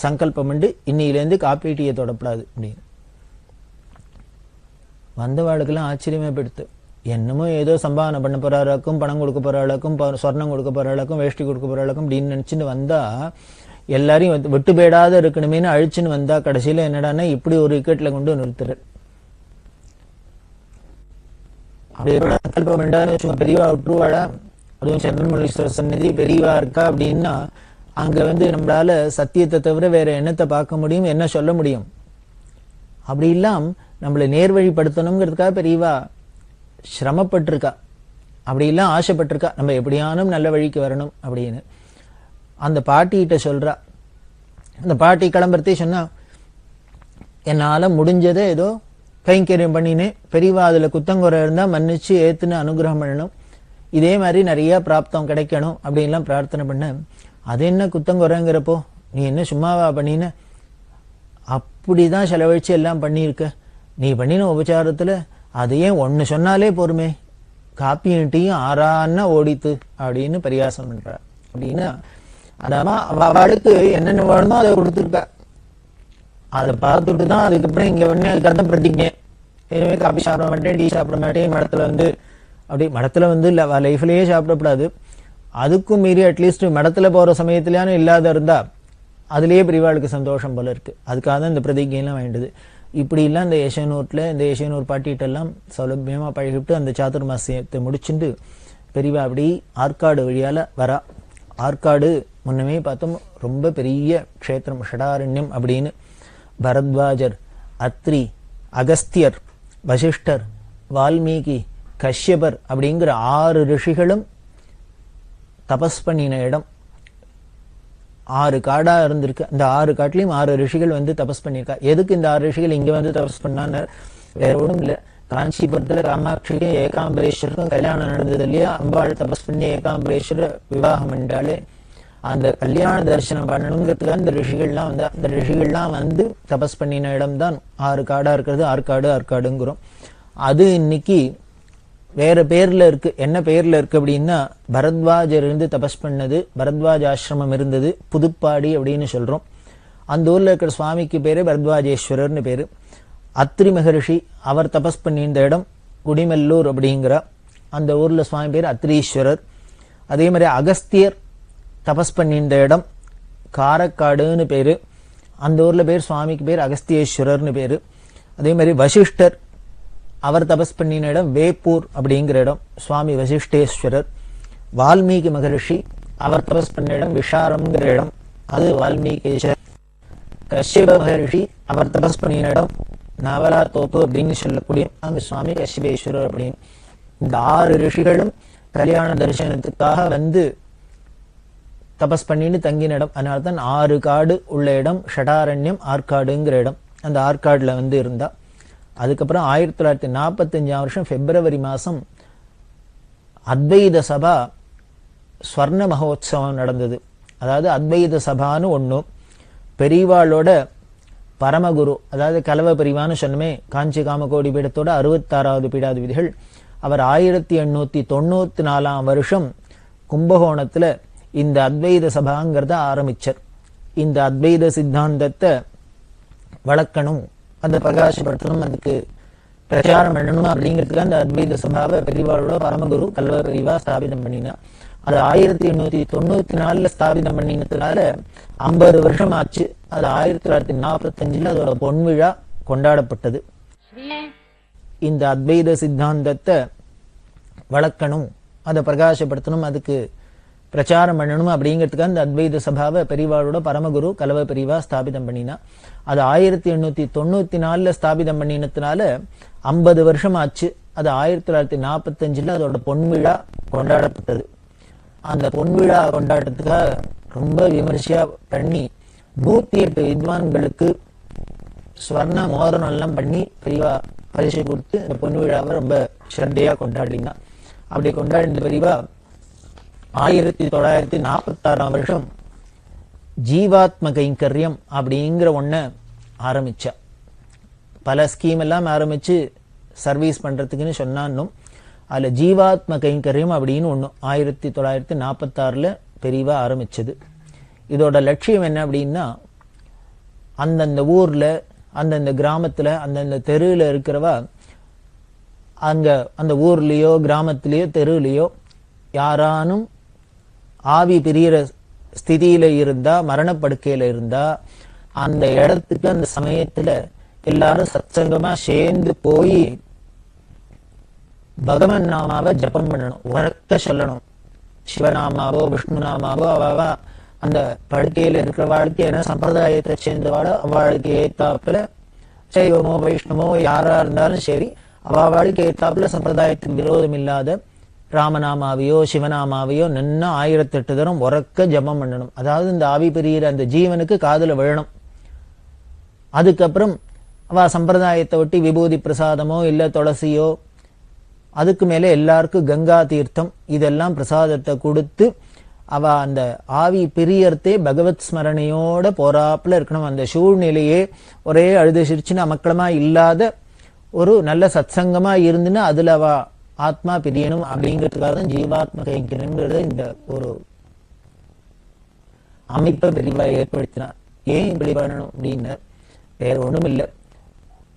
சங்கல்பம் பண்ணி இன்னிலேருந்து காப்பி டீயை தொடப்படாது அப்படின்னு. வந்தவாளுக்கெல்லாம் ஆச்சரியமே படுத்து. என்னமோ ஏதோ சம்பாவனை பண்ண போறாளுக்கும், பணம் கொடுக்க போறாளுக்கும், சொர்ணம் கொடுக்க போறாளுக்கும், வேஷ்டி கொடுக்க போறாளுக்கும் அப்படின்னு நினைச்சுன்னு வந்தா எல்லாரையும் விட்டு போயிடாத இருக்கணுமேனு அழிச்சுன்னு வந்தா கடைசியில என்னடான்னா இப்படி ஒரு விக்கெட்ல கொண்டு நிறுத்துற. அப்படியே சங்கல்பம் பண்ணான்னு பெரியவா விட்டுருவாளா? அதுவும் சந்திரமௌலீஸ்வரர் சன்னதி பெரியவா இருக்கா அப்படின்னா அங்க நம்மளால சத்தியத்தை தவிர வேற என்னத்தை பார்க்க முடியும், என்ன சொல்ல முடியும்? அப்படி இல்லாம் நம்மளை நேர்வழிப்படுத்தணுங்கிறதுக்காக பெரியவா சிரமப்பட்டிருக்கா, அப்படி எல்லாம் ஆசைப்பட்டிருக்கா, நம்ம எப்படியானும் நல்ல வழிக்கு வரணும் அப்படின்னு. அந்த பாட்டிகிட்ட சொல்றா. அந்த பாட்டி கிளம்புறதே சொன்னா, என்னால முடிஞ்சதை ஏதோ கைங்கரியம் பண்ணினேன், பெரியவா அதுல குத்தங்குறை இருந்தா மன்னிச்சு ஏத்துன்னு அனுகிரகம் பண்ணணும், இதே மாதிரி நிறைய பிராப்தம் கிடைக்கணும் அப்படின்லாம் பிரார்த்தனை பண்ண. அது என்ன குத்தங்குறைங்கிறப்போ நீ என்ன சும்மாவா பண்ணின? அப்படிதான் செலவழிச்சு எல்லாம் பண்ணியிருக்க. நீ பண்ணின உபச்சாரத்துல அதையே ஒன்னு சொன்னாலே பொறுமே, காப்பியும் டீயும் ஆறான்னா ஓடித்து அப்படின்னு பரியாசம் பண்ற. அப்படின்னா அதாம அவளுக்கு என்னென்ன வேணுமோ அதை கொடுத்துருக்கா. அதை பார்த்துட்டு தான் அதுக்கப்புறம் இங்க அதுக்கப்புறம் பிரதிங்க இனிமே காப்பி சாப்பிட மாட்டேன், டீ சாப்பிட மாட்டேன், மடத்துல அப்படி மடத்துல இல்ல லைஃப்லயே சாப்பிடக்கூடாது. அதுக்கும் மீறி அட்லீஸ்ட் மடத்துல போற சமயத்திலான இல்லாத இருந்தா அதுலயே பெரியவாளுக்கு சந்தோஷம் போல இருக்கு. அதுக்காக தான் இந்த பிரதிகையெல்லாம் வேண்டியது. இப்படி எல்லாம் இந்த யசையனூர்ல இந்த யசையனூர் பாட்டிகிட்டெல்லாம் சௌலபியமா பழகிட்டு அந்த சாதுர்மாசியத்தை முடிச்சுட்டு பெரியவா அப்படி ஆற்காடு வழியால வரா. ஆற்காடு முன்னமே பார்த்தோம் ரொம்ப பெரிய க்ஷேத்திரம், ஷடாரண்யம் அப்படின்னு. பரத்வாஜர், அத்ரி, அகஸ்தியர், வசிஷ்டர், வால்மீகி, கஷ்யபர் அப்படிங்கிற 6 ரிஷிகளும் தபஸ் பண்ணின இடம். 6 காடா இருந்திருக்கு. அந்த 6 காட்டிலையும் 6 ரிஷிகள் தபஸ் பண்ணியிருக்கா. எதுக்கு இந்த 6 ரிஷிகள் இங்க தபஸ் பண்ணான்னு வேற ஒன்றும் இல்லை. காஞ்சிபுரத்துல காமாட்சிக்கும் ஏகாம்பரேஸ்வருக்கும் கல்யாணம் நடந்தது இல்லையா? அம்பாள் தபஸ் பண்ணி ஏகாம்பரேஸ்வரர் விவாகம் பண்ணிட்டாலே அந்த கல்யாண தரிசனம் பண்ணணுங்கிறதுக்காக அந்த ரிஷிகள்லாம் அந்த ரிஷிகள்லாம் தபஸ் பண்ணின இடம் தான் 6 காடா இருக்கிறது. ஆற்காடுங்கிறோம். அது இன்னைக்கு வேற பேர்ல இருக்கு. என்ன பேர்ல இருக்கு அப்படின்னா, பரத்வாஜர் இருந்து தபஸ் பண்ணது, பரத்வாஜ ஆசிரமம் இருந்தது, புதுப்பாடி அப்படின்னு சொல்றோம். அந்த ஊர்ல இருக்கிற சுவாமிக்கு பேரு பரத்வாஜேஸ்வரர்னு பேரு. அத்ரி மகரிஷி அவர் தபஸ் பண்ணியிருந்த இடம் குடிமெல்லூர் அப்படிங்கிற அந்த ஊர்ல சுவாமி பேர் அத்ரீஸ்வரர். அதே மாதிரி அகஸ்தியர் தபஸ் பண்ணியிருந்த இடம் காரக்காடுன்னு பேரு. அந்த ஊர்ல பேர் சுவாமிக்கு பேர் அகஸ்தியேஸ்வரர்னு பேரு. அதே மாதிரி வசிஷ்டர் அவர் தபஸ் பண்ணின இடம் வேப்பூர் அப்படிங்கிற இடம், சுவாமி வசிஷ்டேஸ்வரர். வால்மீகி மகரிஷி அவர் தபஸ் பண்ண இடம் விஷாரம்ங்கிற இடம், அது வால்மீகேஸ்வரர். கஷ்யப மகரிஷி அவர் தபஸ் பண்ணின இடம் நவலா தோப்பு அப்படின்னு சொல்லக்கூடிய அங்க சுவாமி கஷ்யபேஸ்வரர் அப்படின்னு. இந்த 6 ரிஷிகளும் கல்யாண தரிசனத்துக்காக தபஸ் பண்ணிட்டு தங்கின இடம். அதனால்தான் 6 காடு உள்ள இடம் ஷடாரண்யம், ஆற்காடுங்கிற இடம். அந்த ஆற்காடுல இருந்தா. அதுக்கப்புறம் 1945 வருஷம் பிப்ரவரி மாசம் அத்வைத சபா ஸ்வர்ண மகோத்சவம் நடந்தது. அதாவது அத்வைத சபான்னு ஒண்ணு, பெரியவாளோட பரமகுரு, அதாவது கலவ பெரியவான்னு சொன்னமே, காஞ்சி காமகோடி பீடத்தோட 66வது பீடாதிபதிகள். அவர் 1894 வருஷம் கும்பகோணத்துல இந்த அத்வைத சபாங்கிறத ஆரம்பிச்சார். இந்த அத்வைத சித்தாந்தத்தை வளர்க்கணும், அதை பிரகாசப்படுத்தணும், அதுக்கு பிரச்சாரம் பண்ணணும் அப்படிங்கிறதுக்கு அந்த அத்வைத சபாவை பெரியவாளோட பரமகுரு கல்வ பெரியவா ஸ்தாபிதம் பண்ணினா. அது 1894 ஸ்தாபிதம் பண்ணினதுனால 50 வருஷம் ஆச்சு. அது 1945 அதோட பொன்விழா கொண்டாடப்பட்டது. இந்த அத்வைத சித்தாந்தத்தை வளர்க்கணும், அதை பிரகாசப்படுத்தணும், அதுக்கு பிரச்சாரம் பண்ணணும் அப்படிங்கிறதுக்கு அந்த அத்வைத சபாவை பெரியவாளோட பரமகுரு கலவ பெரியவா ஸ்தாபிதம் பண்ணினா. அது 1894 ஸ்தாபிதம் பண்ணினதுனால 50 வருஷம் ஆச்சு. அது 1945 அதோட பொன்விழா கொண்டாடப்பட்டது. அந்த பொன்விழா கொண்டாட்டத்துக்காக ரொம்ப விமர்சையா பண்ணி 108 வித்வான்களுக்கு ஸ்வர்ண மோதிரம் எல்லாம் பண்ணி பெரியவா பரிசு கொடுத்து இந்த பொன்விழாவை ரொம்ப ஸ்ரத்தையா கொண்டாடினா. அப்படி கொண்டாடின பெரியவா 1946 வருஷம் ஜீவாத்ம கைங்கரியம் அப்படிங்கிற ஒண்ண ஆரம்பிச்சா. பல ஸ்கீம் எல்லாம் ஆரம்பிச்சு சர்வீஸ் பண்றதுக்குன்னு சொன்னான்னும் அதுல ஜீவாத்ம கைங்கரியம் அப்படின்னு ஒண்ணு 1946 பெரியவா ஆரம்பிச்சது. இதோட லட்சியம் என்ன அப்படின்னா, அந்தந்த ஊர்ல, அந்தந்த கிராமத்துல, அந்தந்த தெருவில் இருக்கிறவா அங்க அந்த ஊர்லயோ கிராமத்திலேயோ தெருவிலையோ யாரானும் ஆவி பிரியற ஸ்திதியில இருந்தா, மரணப்படுக்கையில இருந்தா, அந்த இடத்துக்கு அந்த சமயத்துல எல்லாரும் சத்சங்கமா சேர்ந்து போய் பகவன் நாமாவை ஜபம் பண்ணணும், உறக்க சொல்லணும். சிவநாமாவோ விஷ்ணு நாமாவோ அவ அந்த படுக்கையில இருக்கிறவாளுக்கு என்ன சம்பிரதாயத்தை சேர்ந்தவாளோ அவளுக்கு ஏத்தாப்புல, சைவமோ வைஷ்ணவோ யாரா இருந்தாலும் சரி, அவளுக்கு ஏத்தாப்புல சம்பிரதாயத்துக்கு விரோதம் இல்லாத ராமநாமாவையோ சிவநாமாவையோ நின்னா 1008 தரம் உறக்க ஜபம் பண்ணணும். அதாவது இந்த ஆவி பெரியற அந்த ஜீவனுக்கு காதுல விழணும். அதுக்கப்புறம் அவ சம்பிரதாயத்தை ஒட்டி விபூதி பிரசாதமோ இல்ல துளசியோ, அதுக்கு மேல எல்லாருக்கும் கங்கா தீர்த்தம் இதெல்லாம் பிரசாதத்தை கொடுத்து அவ அந்த ஆவி பிரியர்த்தே பகவத் ஸ்மரணையோட போறாப்புல இருக்கணும். அந்த சூழ்நிலையே ஒரே அழுது சிரிச்சுன்னு அமக்களமா இல்லாத ஒரு நல்ல சத்சங்கமா இருந்துன்னு அதுல அவ ஆத்மா பிரியணும் அப்படிங்கிறதுக்காக தான் ஜீவாத்ம கைங்கரியம்ங்கிறத இந்த ஒரு அமைப்பை பெரியவா ஏற்படுத்தினார். ஏன் இப்படி பண்ணணும் அப்படின்னு வேற ஒண்ணும் இல்லை.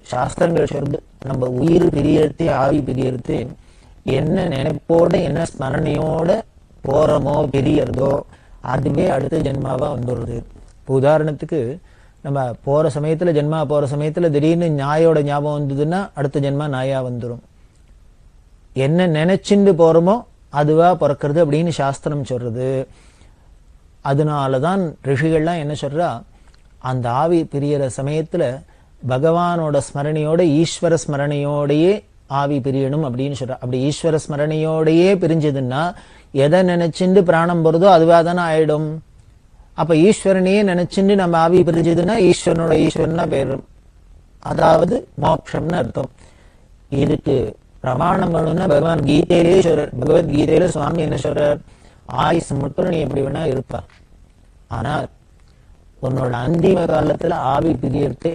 சாஸ்திரங்கள் சொல்றது நம்ம உயிர் பிரியறது ஆவி பிரியறது என்ன நினைப்போட என்ன ஸ்மரணையோட போறோமோ பிரியறதோ அதுவே அடுத்த ஜென்மாவா வந்துடுறது. இப்போ உதாரணத்துக்கு நம்ம போற சமயத்துல ஜென்மா போற சமயத்துல திடீர்னு நாயோட ஞாபகம் வந்ததுன்னா அடுத்த ஜென்மா நாயா வந்துடும். என்ன நினைச்சுண்டு போறோமோ அதுவா பிறக்கிறது அப்படின்னு சாஸ்திரம் சொல்றது. அதனாலதான் ரிஷிகள்லாம் என்ன சொல்றா, அந்த ஆவி பிரியற சமயத்துல பகவானோட ஸ்மரணையோட ஈஸ்வர ஸ்மரணையோடையே ஆவி பிரியணும் அப்படின்னு சொல்ற. அப்படி ஈஸ்வர ஸ்மரணையோடையே பிரிஞ்சதுன்னா எதை நினைச்சுண்டு பிராணம் போறதோ அதுவா தானே ஆயிடும். அப்ப ஈஸ்வரனையே நினைச்சுண்டு நம்ம ஆவி பிரிஞ்சதுன்னா ஈஸ்வரனோட ஈஸ்வரனா பேரும், அதாவது மோட்சம்னு அர்த்தம். இதுக்கு பிரமாணம் பண்ணணும்னா பகவான் கீதையிலேயே சொல்றார். பகவத்கீதையில சுவாமி என்ன சொல்றார், ஆயுசு மட்டும் நீ எப்படி வேணா இருப்பா, ஆனால் உன்னோட அந்திம காலத்துல ஆவி பிரியர்த்தே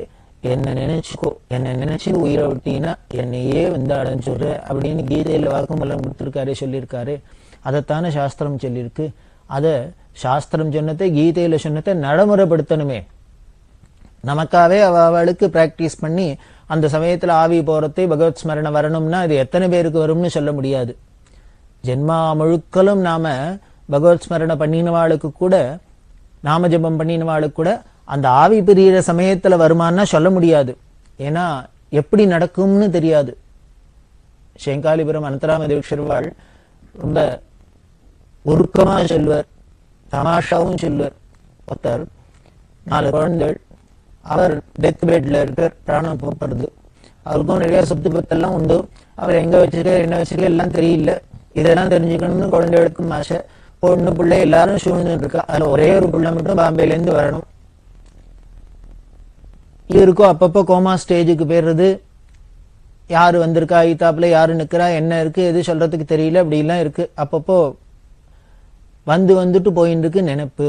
என்ன நினைச்சுக்கோ, என்ன நினைச்சு உயிரை விட்டீங்கன்னா என்னையே வந்து அடைஞ்சுடுற அப்படின்னு கீதையில வாக்குமூலம் கொடுத்திருக்காரு, சொல்லியிருக்காரு. அதைத்தானே சாஸ்திரம் சொல்லியிருக்கு. அத சாஸ்திரம் சொன்னதை கீதையில சொன்னதை நடைமுறைப்படுத்தணுமே. நமக்காவே அவளுக்கு பிராக்டிஸ் பண்ணி அந்த சமயத்துல ஆவி போறதை பகவத் ஸ்மரணை வரணும்னா இது எத்தனை பேருக்கு வரும்னு சொல்ல முடியாது. ஜென்மா முழுக்கலும் நாம பகவத் ஸ்மரணை பண்ணினவாளுக்கு கூட, நாம ஜபம் பண்ணினவாளுக்கு கூட அந்த ஆவி பிரியிற சமயத்துல வருமானா சொல்ல முடியாது. ஏன்னா எப்படி நடக்கும்னு தெரியாது. சேங்காலிபுரம் அனந்தராம தீட்சிதர்வாள் ரொம்ப உருக்கமா சொல்வார், தமாஷாவும் சொல்வார். ஒருத்தர் 4 குழந்தைகள், அவர் டெத் பெட்ல இருக்க, பிராணம் போகிறது. அவருக்கும் நிறைய சொத்து பத்தெல்லாம் உண்டு. அவர் எங்க வச்சிருக்க என்ன வச்சிருக்க எல்லாம் தெரியல. இதெல்லாம் தெரிஞ்சுக்கணும்னு குழந்தைகளுக்கும் ஆசை. பொண்ணு பிள்ளை எல்லாரும் சூழ்ந்துட்டு இருக்கா. அதுல ஒரே ஒரு பிள்ளை மட்டும் பாம்பேல இருந்து வரணும். இவருக்கும் அப்பப்போ கோமா ஸ்டேஜுக்கு போயிடுறது. யாரு வந்திருக்கா, ஈத்தாப்புல யாரு நிக்கிறா, என்ன இருக்கு எது சொல்றதுக்கு தெரியல, அப்படி எல்லாம் இருக்கு. அப்பப்போ வந்துட்டு போயின்னு இருக்கு நினைப்பு.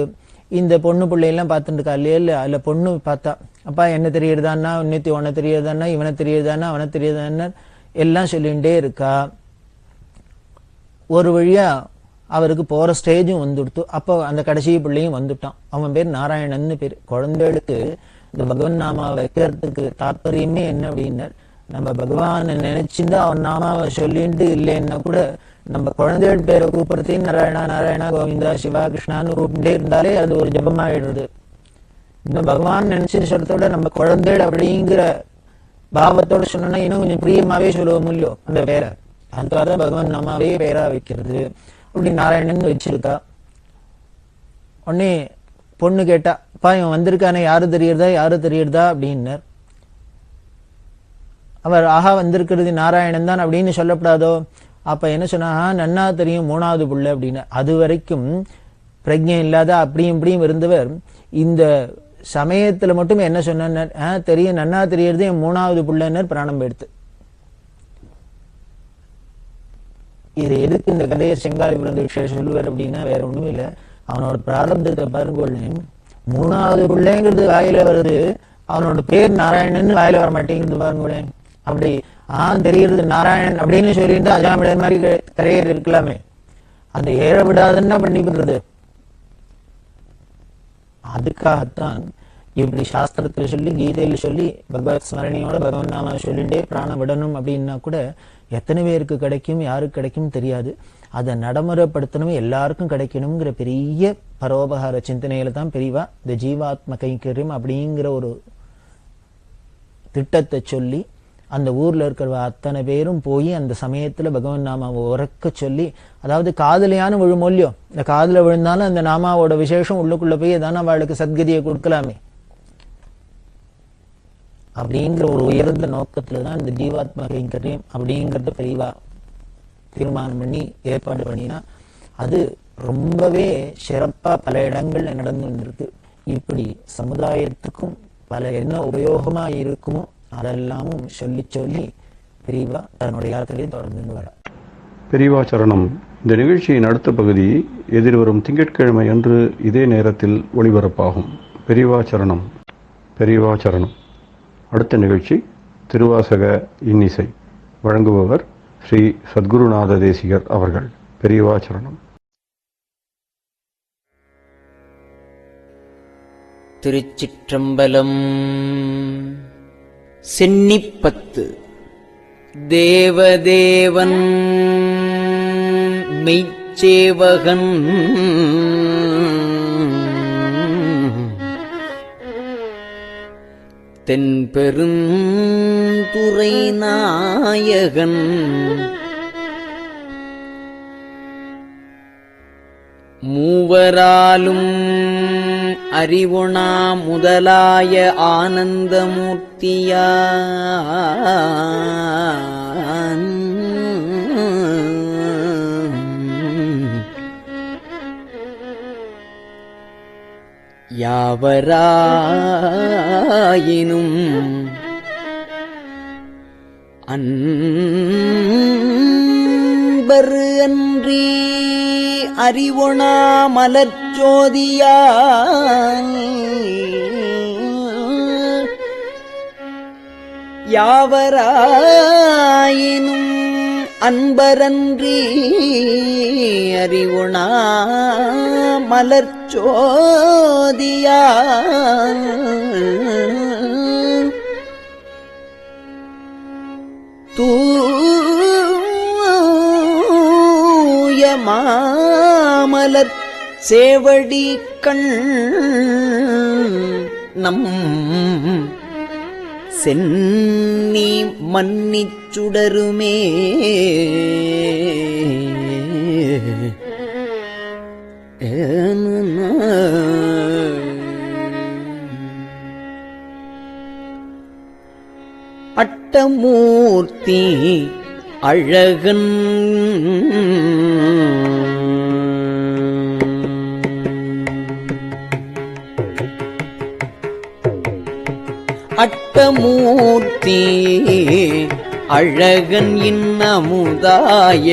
இந்த பொண்ணு பிள்ளையெல்லாம் பார்த்துட்டு இருக்கா இல்லையா, இல்ல அதுல பொண்ணு பார்த்தா, அப்பா என்ன தெரியறதான்னா, இன்னத்தி உன தெரியறதான்னா, இவனை தெரியறதான்னா, அவனை தெரியறதான்னா எல்லாம் சொல்லிகிட்டே இருக்கா. ஒரு வழியா அவருக்கு போற ஸ்டேஜும் வந்துடுத்து. அப்போ அந்த கடைசி பிள்ளையும் வந்துட்டான். அவன் பேர் நாராயணன்னு பேர். குழந்தைகளுக்கு இந்த பகவான் நாமா வைக்கிறதுக்கு தாற்பயமே என்ன அப்படின்னா, நம்ம பகவானை நினைச்சுட்டு அவன் நாமாவை சொல்லிட்டு இல்லைன்னா கூட நம்ம குழந்தைகள் பேரை கூப்பிடுறதையும் நாராயணா நாராயணா கோவிந்தா சிவா கிருஷ்ணான்னு கூப்பிட்டே இருந்தாலே அது ஒரு ஜபமாயிடுறது. இந்த பகவான் நினைச்சு சொல்றதோட நம்ம குழந்தைகள் அப்படிங்கிற பாவத்தோட சொன்னா இன்னும் கொஞ்சம் பிரியமாவே சொல்லுவோம் இல்லையோ அந்த பேரை. அதுக்காக பகவான் நாமாவே பேரா வைக்கிறது. அப்படி நாராயணன் வச்சிருக்கா. உடனே பொண்ணு கேட்டா, அப்பா இவன் வந்திருக்கானே யாரு தெரியுறதா அப்படின்னார். அவர் ஆஹா வந்திருக்கிறது நாராயணன் தான் அப்படின்னு சொல்லப்படாதோ. அப்ப என்ன சொன்னா, நன்னா தெரியும் 3வது புள்ள அப்படின்னு. அது வரைக்கும் பிரஜை இல்லாத அப்படியும் இப்படியும் இருந்தவர் இந்த சமயத்துல மட்டும் என்ன சொன்னார், தெரியும் நன்னா தெரியறது என் 3வது புள்ளன்னர் பிராணம் எடுத்து. இது எதுக்கு இந்த கதையை செங்காலி பிறந்த விஷயம் சொல்லுவார் அப்படின்னா வேற ஒண்ணும் இல்லை. அவனோட பிராரப்தத்தை பாருங்க. 3வது பிள்ளைங்கிறது வாயில வருது, அவனோட பேர் நாராயணன் வாயில வர மாட்டேங்கிறது பாருங்களேன். அப்படி தெரியுறது நாராயணன் அப்படின்னு சொல்லிட்டு அஜாமிடர் மாதிரி கரையர் இருக்கலாமே, அந்த ஏற விடாதுன்னா பண்ணிவிடுறது. அதுக்காகத்தான் இப்படி சாஸ்திரத்துல சொல்லி கீதையில சொல்லி பகவத் ஸ்மரணியோட பகவன் நாம சொல்லிட்டே பிராணம் விடணும் அப்படின்னா கூட எத்தனை பேருக்கு கிடைக்கும் யாருக்கு கிடைக்கும் தெரியாது. அதை நடைமுறைப்படுத்தணும், எல்லாருக்கும் கிடைக்கணுங்கிற பெரிய பரோபகார சிந்தனையில தான் பெரியவா இந்த ஜீவாத்ம கைங்கரியம் அப்படிங்கிற ஒரு திட்டத்தை சொல்லி அந்த ஊர்ல இருக்கிற அத்தனை பேரும் போய் அந்த சமயத்துல பகவான் நாமாவை உறக்க சொல்லி, அதாவது காதலியான விழுமொழியோ, இந்த காதல விழுந்தாலும் அந்த நாமாவோட விசேஷம் உள்ளுக்குள்ள போய் தானே அவளுக்கு சத்கதியை கொடுக்கலாமே அப்படிங்கிற ஒரு உயர்ந்த நோக்கத்துலதான் இந்த ஜீவாத்மா கைங்கரியம் அப்படிங்கறத பெரியவா தீர்மானம் பண்ணி ஏற்பாடு பண்ணினா அது ரொம்பவே சிறப்பா பல இடங்கள்ல நடந்து இருக்கு. இப்படி சமுதாயத்துக்கும் பல என்ன உபயோகமா இருக்குமோ அதெல்லாமும் சொல்லி சொல்லி பெரியவா தன்னுடைய யாத்திரையை தொடர்ந்து வர. பெரியவா சரணம். இந்த நிகழ்ச்சியின் அடுத்த பகுதி எதிர்வரும் திங்கட்கிழமை அன்று இதே நேரத்தில் ஒளிபரப்பாகும். பெரியவா சரணம். பெரியவா சரணம். அடுத்த நிகழ்ச்சி திருவாசக இன்னிசை. வழங்குபவர் ஸ்ரீ சத்குருநாத தேசிகர் அவர்கள். பெரியவா சரணம். திருச்சிற்றம்பலம். சென்னிப்பத்து. தேவதேவன் மெய்ச்சேவகன் தென்பெருந்துறை நாயகன் மூவராலும் அறிவுணா முதலாய ஆனந்தமூர்த்தியான் யாவராயினும் அன்பர் அன்றி அறிவொணா மலர்ச்சோதியான் யாவராயினும் அன்பரன்றி அறிவொணா மலர்ச்சோதியான் தூய மாமலர் சேவடி கண் நம் சென்னி மன்னிச் சுடருமே அட்டமூர்த்தி அழகன் அட்டமூர்த்தி அழகன் இன்னமுதாய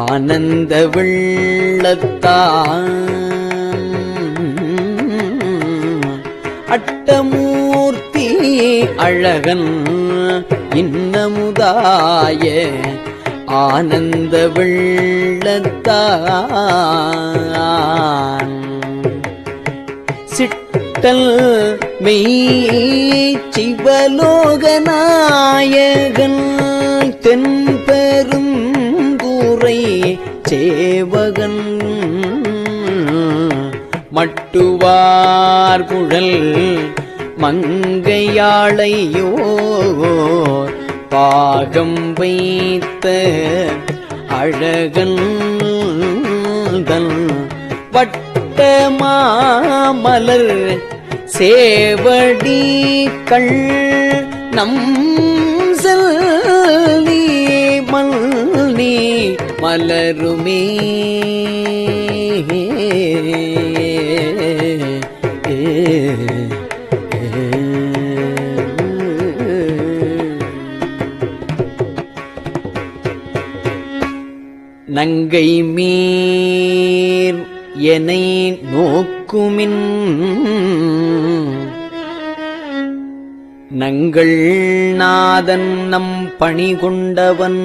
ஆனந்த வெள்ளத்தான் அட்டமூர்த்தி அழகன் இன்னமுதாய ஆனந்த வெள்ளத்தான் சிட்டல் மெய் சிவலோகநாயகன் தென்பெரும் தூரை சேவகன் மட்டுவார் குழல் மங்கையாளையோ பாகம் வைத்த அழகன் தன் வட்ட மாமலர் சேவடி கள் நம் செல்லி மல்லி மலருமே நங்கை மீர் எனை நோக்குமின் நங்கள் நாதன் நம் பணி கொண்டவன்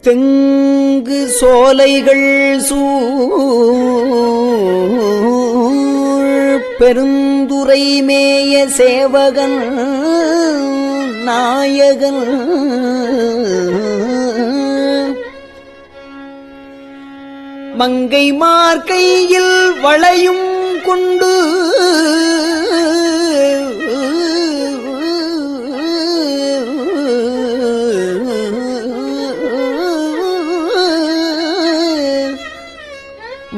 தெங்கு சோலைகள் பெருந்துரை மேய சேவகன் நாயகன் மங்கை மார்கையில் வளையும் கொண்டு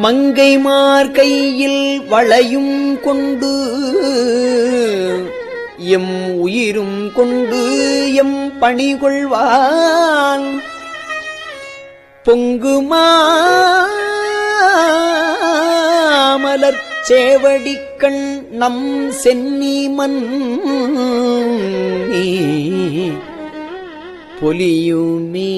மங்கை மார்கையில் வளையும் கொண்டு எம் உயிரும் கொண்டு எம் பணி கொள்வான் பொங்குமாமலர் சேவடிக்கண் நம் சென்னி மன்னி பொலியுமே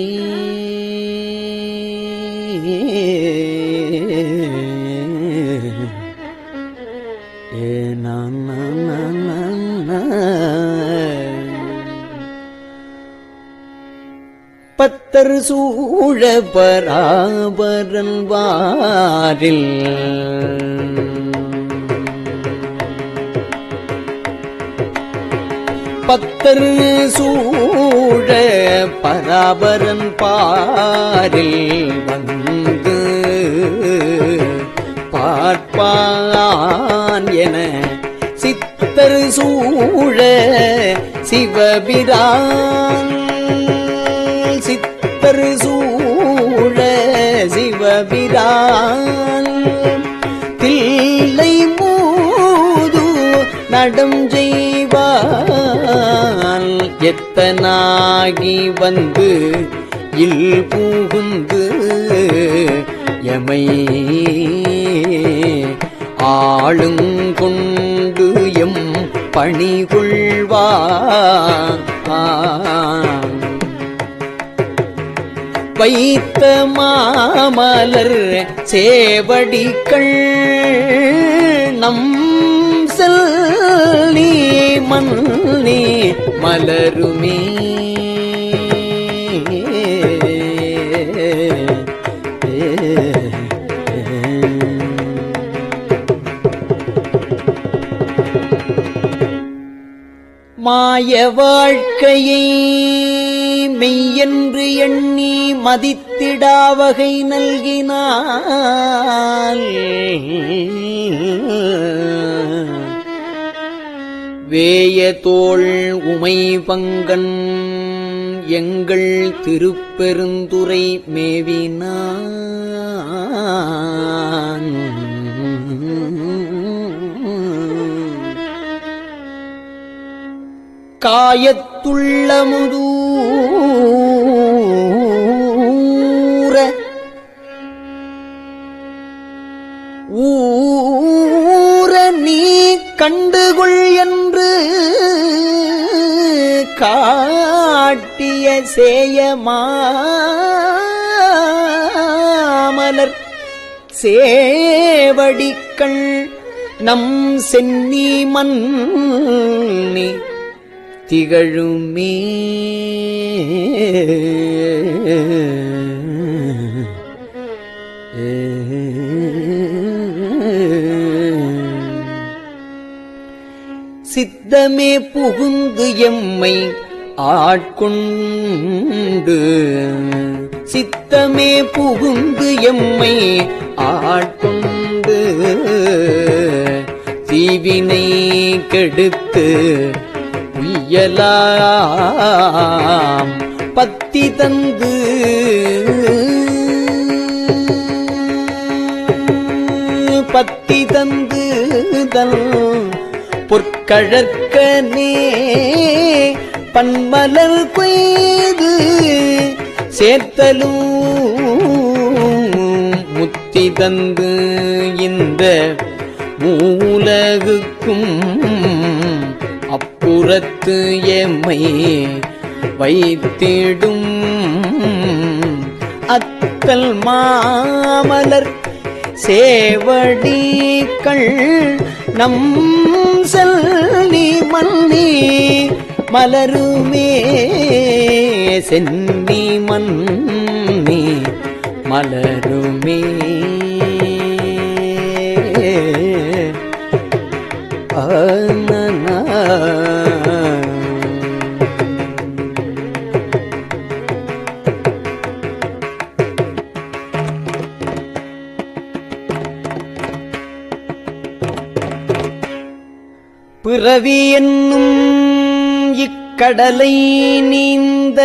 பத்தர் சூழ பராபரன் வாரில் பத்தர் சூழ பராபரன் பாரில் வந்து பார்ப்பான் என சித்தர் சூழ சிவபிரான் சித்தர் சூழ சிவபிரான் தில்லை மூது நடம் செய்வான் எத்தனாகி வந்து இல் புகுந்து எமை ஆளுங்கொண்டு எம் பணி கொள்வான் வைத்த மாமலர் சேவடிக்கள் நம் செல்லி மன்னி மலருமே மாய வாழ்க்கையை மெய்யென்று எண்ணி மதித்திடாவகை நல்கினான் வேய தோள் உமை பங்கன் எங்கள் திருப்பெருந்துறை மேவினான் காயத்துள்ள முதூர ஊர நீ கண்டுகொள் என்று காட்டிய சேயமாமலர் சேவடிக்கள் நம் சென்னி மன்னி திகழுமே. சித்தமே புகுந்து எம்மை ஆட்கொண்டு, சித்தமே புகுந்து எம்மை ஆட்கொண்டு, தீவினை கெடுத்து உய்யலாம் பத்தி தந்து, பத்தி தந்து தன் பொற்கழற்கனே பன்மலர் கொய்து சேர்த்தலும் முத்தி தந்து இந்த மூலகுக்கும் அப்புறத்து எம்மை வைத்திடும் அத்தல் மாமலர் சேவடிகள் நம் செல்வி மன்னி மலருமே. சென்னி மன்னி மலருமே. பிறவி என்னும் இக்கடலை நீந்த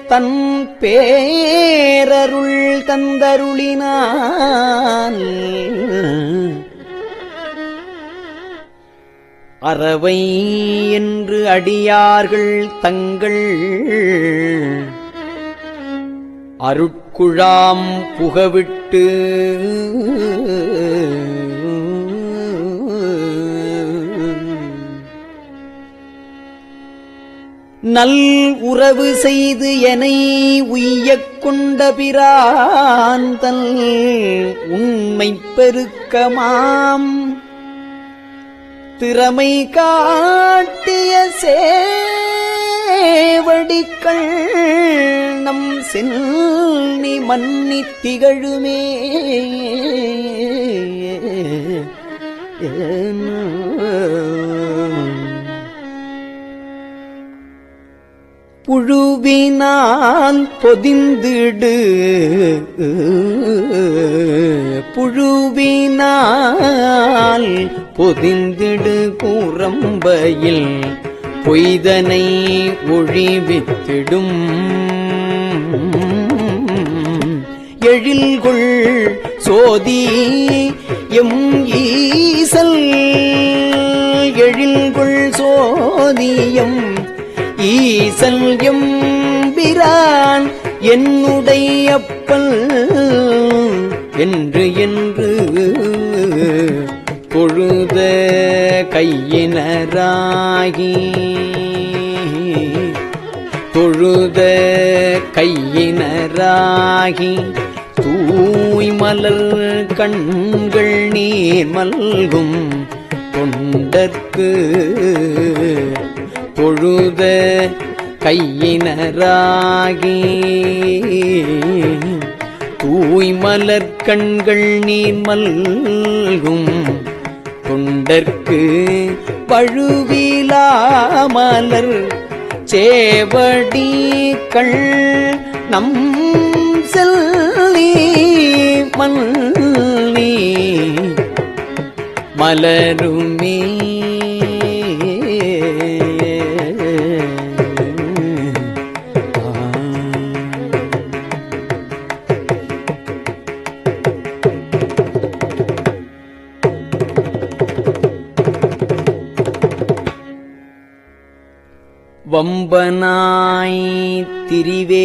தன் பேரருள் தந்தருளினான். அறவை என்று அடியார்கள் தங்கள் அருட்குழாம் புகவிட்டு நல் உறவு செய்து எனை உய்யக் கொண்ட பிரான் உண்மை பெருக்கமாம் திறமை காட்டிய சேவடிகள் நம் சென்னி மன்னி திகழுமே. புழுவினால் பொதிந்திடு, புழுவினால் பொதிந்திடு கூரம்பையில் பொய்தனை ஒழிவித்திடும் எழில்கொள் சோதி எம் ஈசல், எழில்கொள் சோதியம் ஈசல் எம்பிரான் என்னுடைய அப்பல் என்று என்று பொழுத கையினராகி, தொழுத கையினராகி தூய் மலர் கண்கள் நீர் மல்கும் தொண்டற்கு பொழுத கையினராகி தூய் மலர் கண்கள் நீர் மல்கும் தொண்டற்கு பழுவிலா மலர் சேவடிகள் நம் செல்லி மல்லி மலருமே. வம்பனாய் திரிவேனை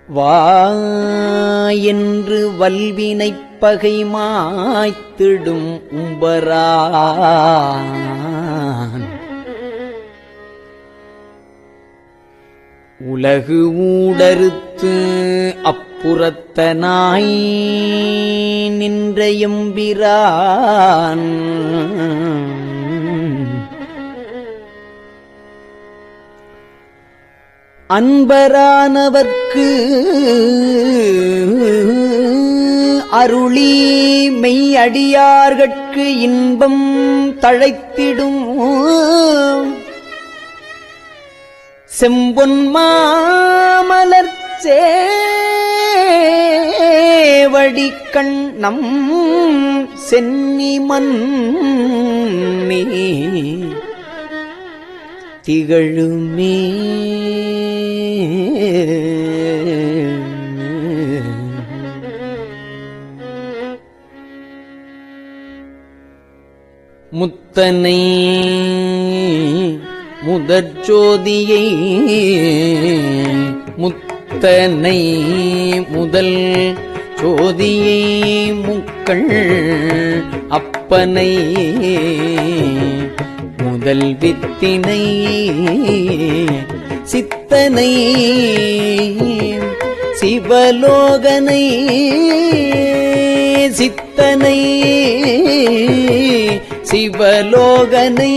வா என்று வல்வினைப் பகை மாய்த்திடும் உம்பரான் உலகு ஊடறுத்து புறத்தனாய் நின்ற எம்பிரான் அன்பரானவர்க்கு அருளி மெய் அடியார்கட்கு இன்பம் தழைத்திடும் செம்பொன் மாமலர் சேவடி கண்ணம் சென்னி மன்னி திகழுமே. முத்தனை முதற்சோதியை முத்தனை முதல் சோதியை முக்கள் அப்பனை முதல் வித்தினை சித்தனை சிவலோகனை சித்தனை சிவலோகனை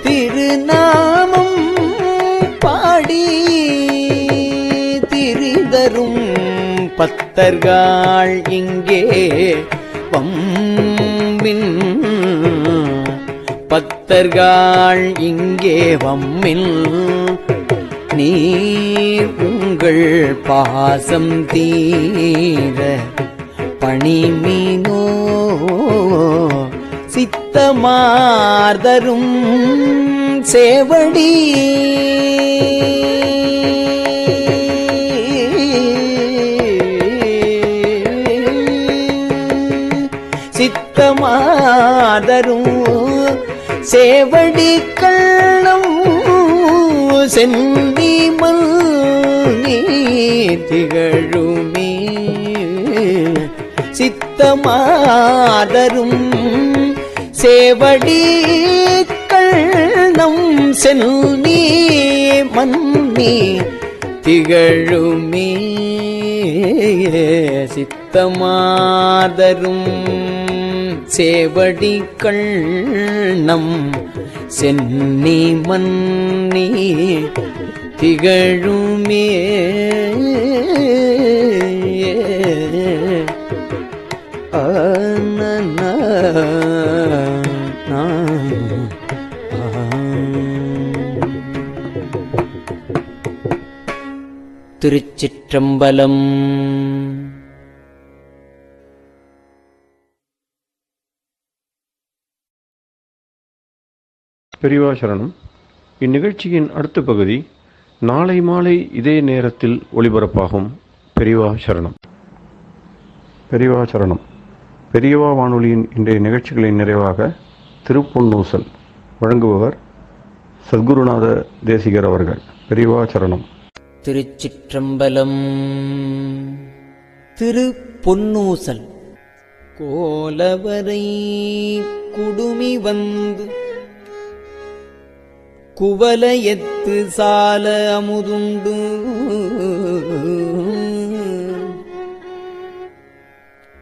திருநாமம் பாடி திரிதரும் பத்தர்கள் இங்கே வம்பின் பத்தர்கள் இங்கே வம்மில் நீர் உங்கள் பாசம் தீர பணிமீனோ சித்தமார்தரும் சேவடி சித்தமார்தரும் சேவடி கள்ளம் சென்னி மல்நீ திகழுமே. சித்தமாதரும் சேவடி கள்ளம் சென்னி மன்னி திகழுமே. சித்தமாதரும் சேவடி கண்ணம் சென்னி மன்னி திகழுமே. திருச்சிற்றம்பலம். பெரியவா சரணம். இந்நிகழ்ச்சியின் அடுத்த பகுதி நாளை மாலை இதே நேரத்தில் ஒளிபரப்பாகும். பெரியவா சரணம். பெரியவா சரணம். பெரியவா வானொலியின் இன்றைய நிகழ்ச்சிகளின் நிறைவாக திருப்பொன்னூசல் வழங்குபவர் சத்குருநாத தேசிகர் அவர்கள். பெரியவா சரணம். திருச்சிற்றம்பலம். திருப்பொன்னூசல். கோலவரை குடுமி வந்து குவலயத்து சால அமுதுண்டு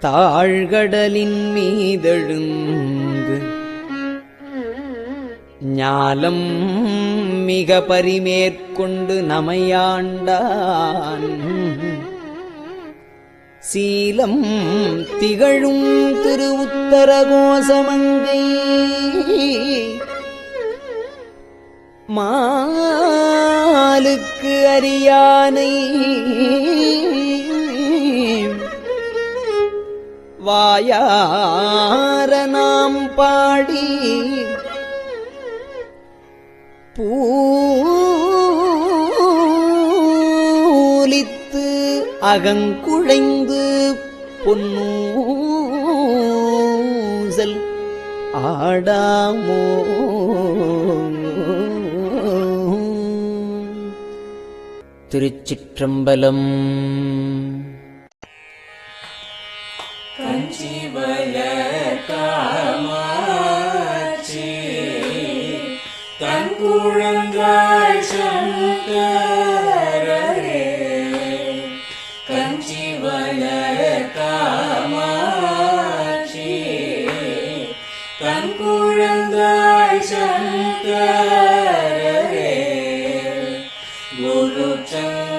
தாழ்கடலின் மீதெழுந்து ஞாலம் மிக பரிமேற்கொண்டு நமையாண்டான் சீலம் திகழும் திரு உத்தரகோசமங்கை மாலுக்கு அரியானை வாயார நாம் பாடி பூலித்து அகங்குழைந்து பொன்னூசல் ஆடாமோ. திருச்சிற்றம்பலம். கஞ்சிவய காமாட்சி தன் குழந்தாள் சங்கரே தன் குழந்தாய் சங்கரரே குரு சந்திரசேகரரே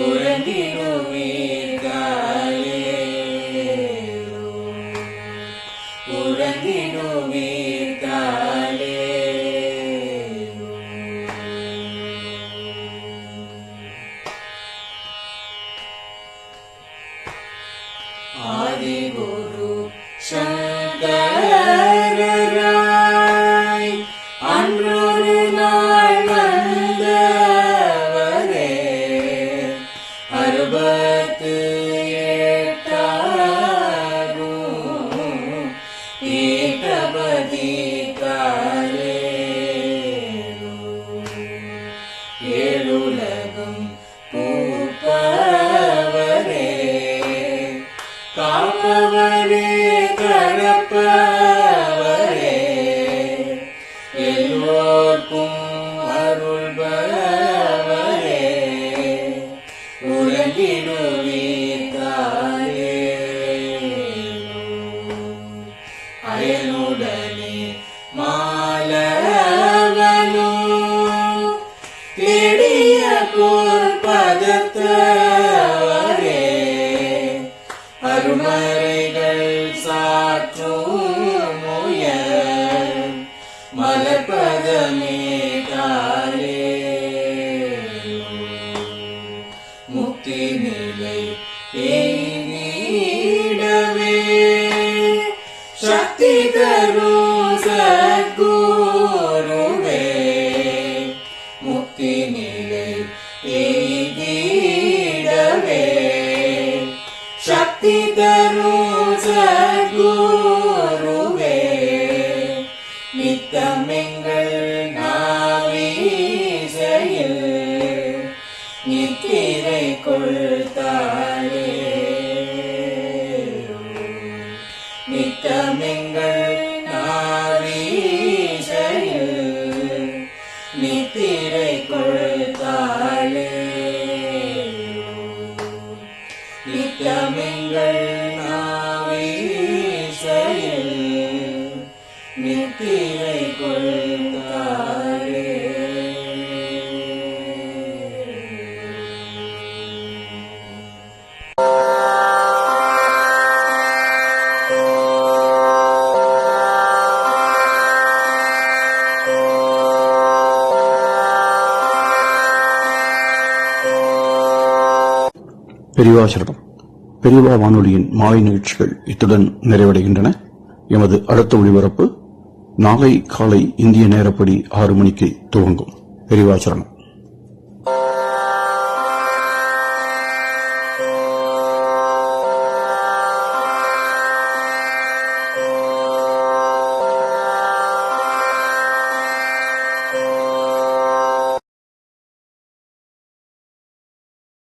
உறங்கிடுவீர்களேலோ உறங்கிடுவீர்களேலோ. ஆதிகுரு சங்கரராய் அன்றொரு நாள் வந்தவரே அறுபத்து எட்டாகும் பீட்டபதி காலேலோ ஏழுலகும் பூப்பவரே காப்பவரே கடப்பவரே எல்லோர்க்கும் அருள்பவரே உறங்கிடுவீர்களேலோ அயனுடனே மாலவனோ தேடிய பொற்பதத்தவரே அருமறைகள் சாற்றும் முயல் மலர்பதமே காலேலோ முக்தி நிலை எய்திடவே சக்தி தரும் சத்குருவே முக்தி நிலை எய்திடவே சக்தி தரும் சத்குருவே நித்தமெங்கள் நாவீசையில் நித்திரை கொள்தாளேலோ நித்தமெங்கள் நாவீசையில் நித்திரை கொள்தாளேலோ நித்தமெங்கள் நாவீசையில் நித்திரை கொள்தாளேலோ. பெரியவாசரணம். பெரியவா வானொலியின் மாலை நிகழ்ச்சிகள் இத்துடன் நிறைவடைகின்றன. எமது அடுத்த ஒளிபரப்பு நாளை காலை இந்திய நேரப்படி 6 மணிக்கு துவங்கும். பெரியவாசரணம்.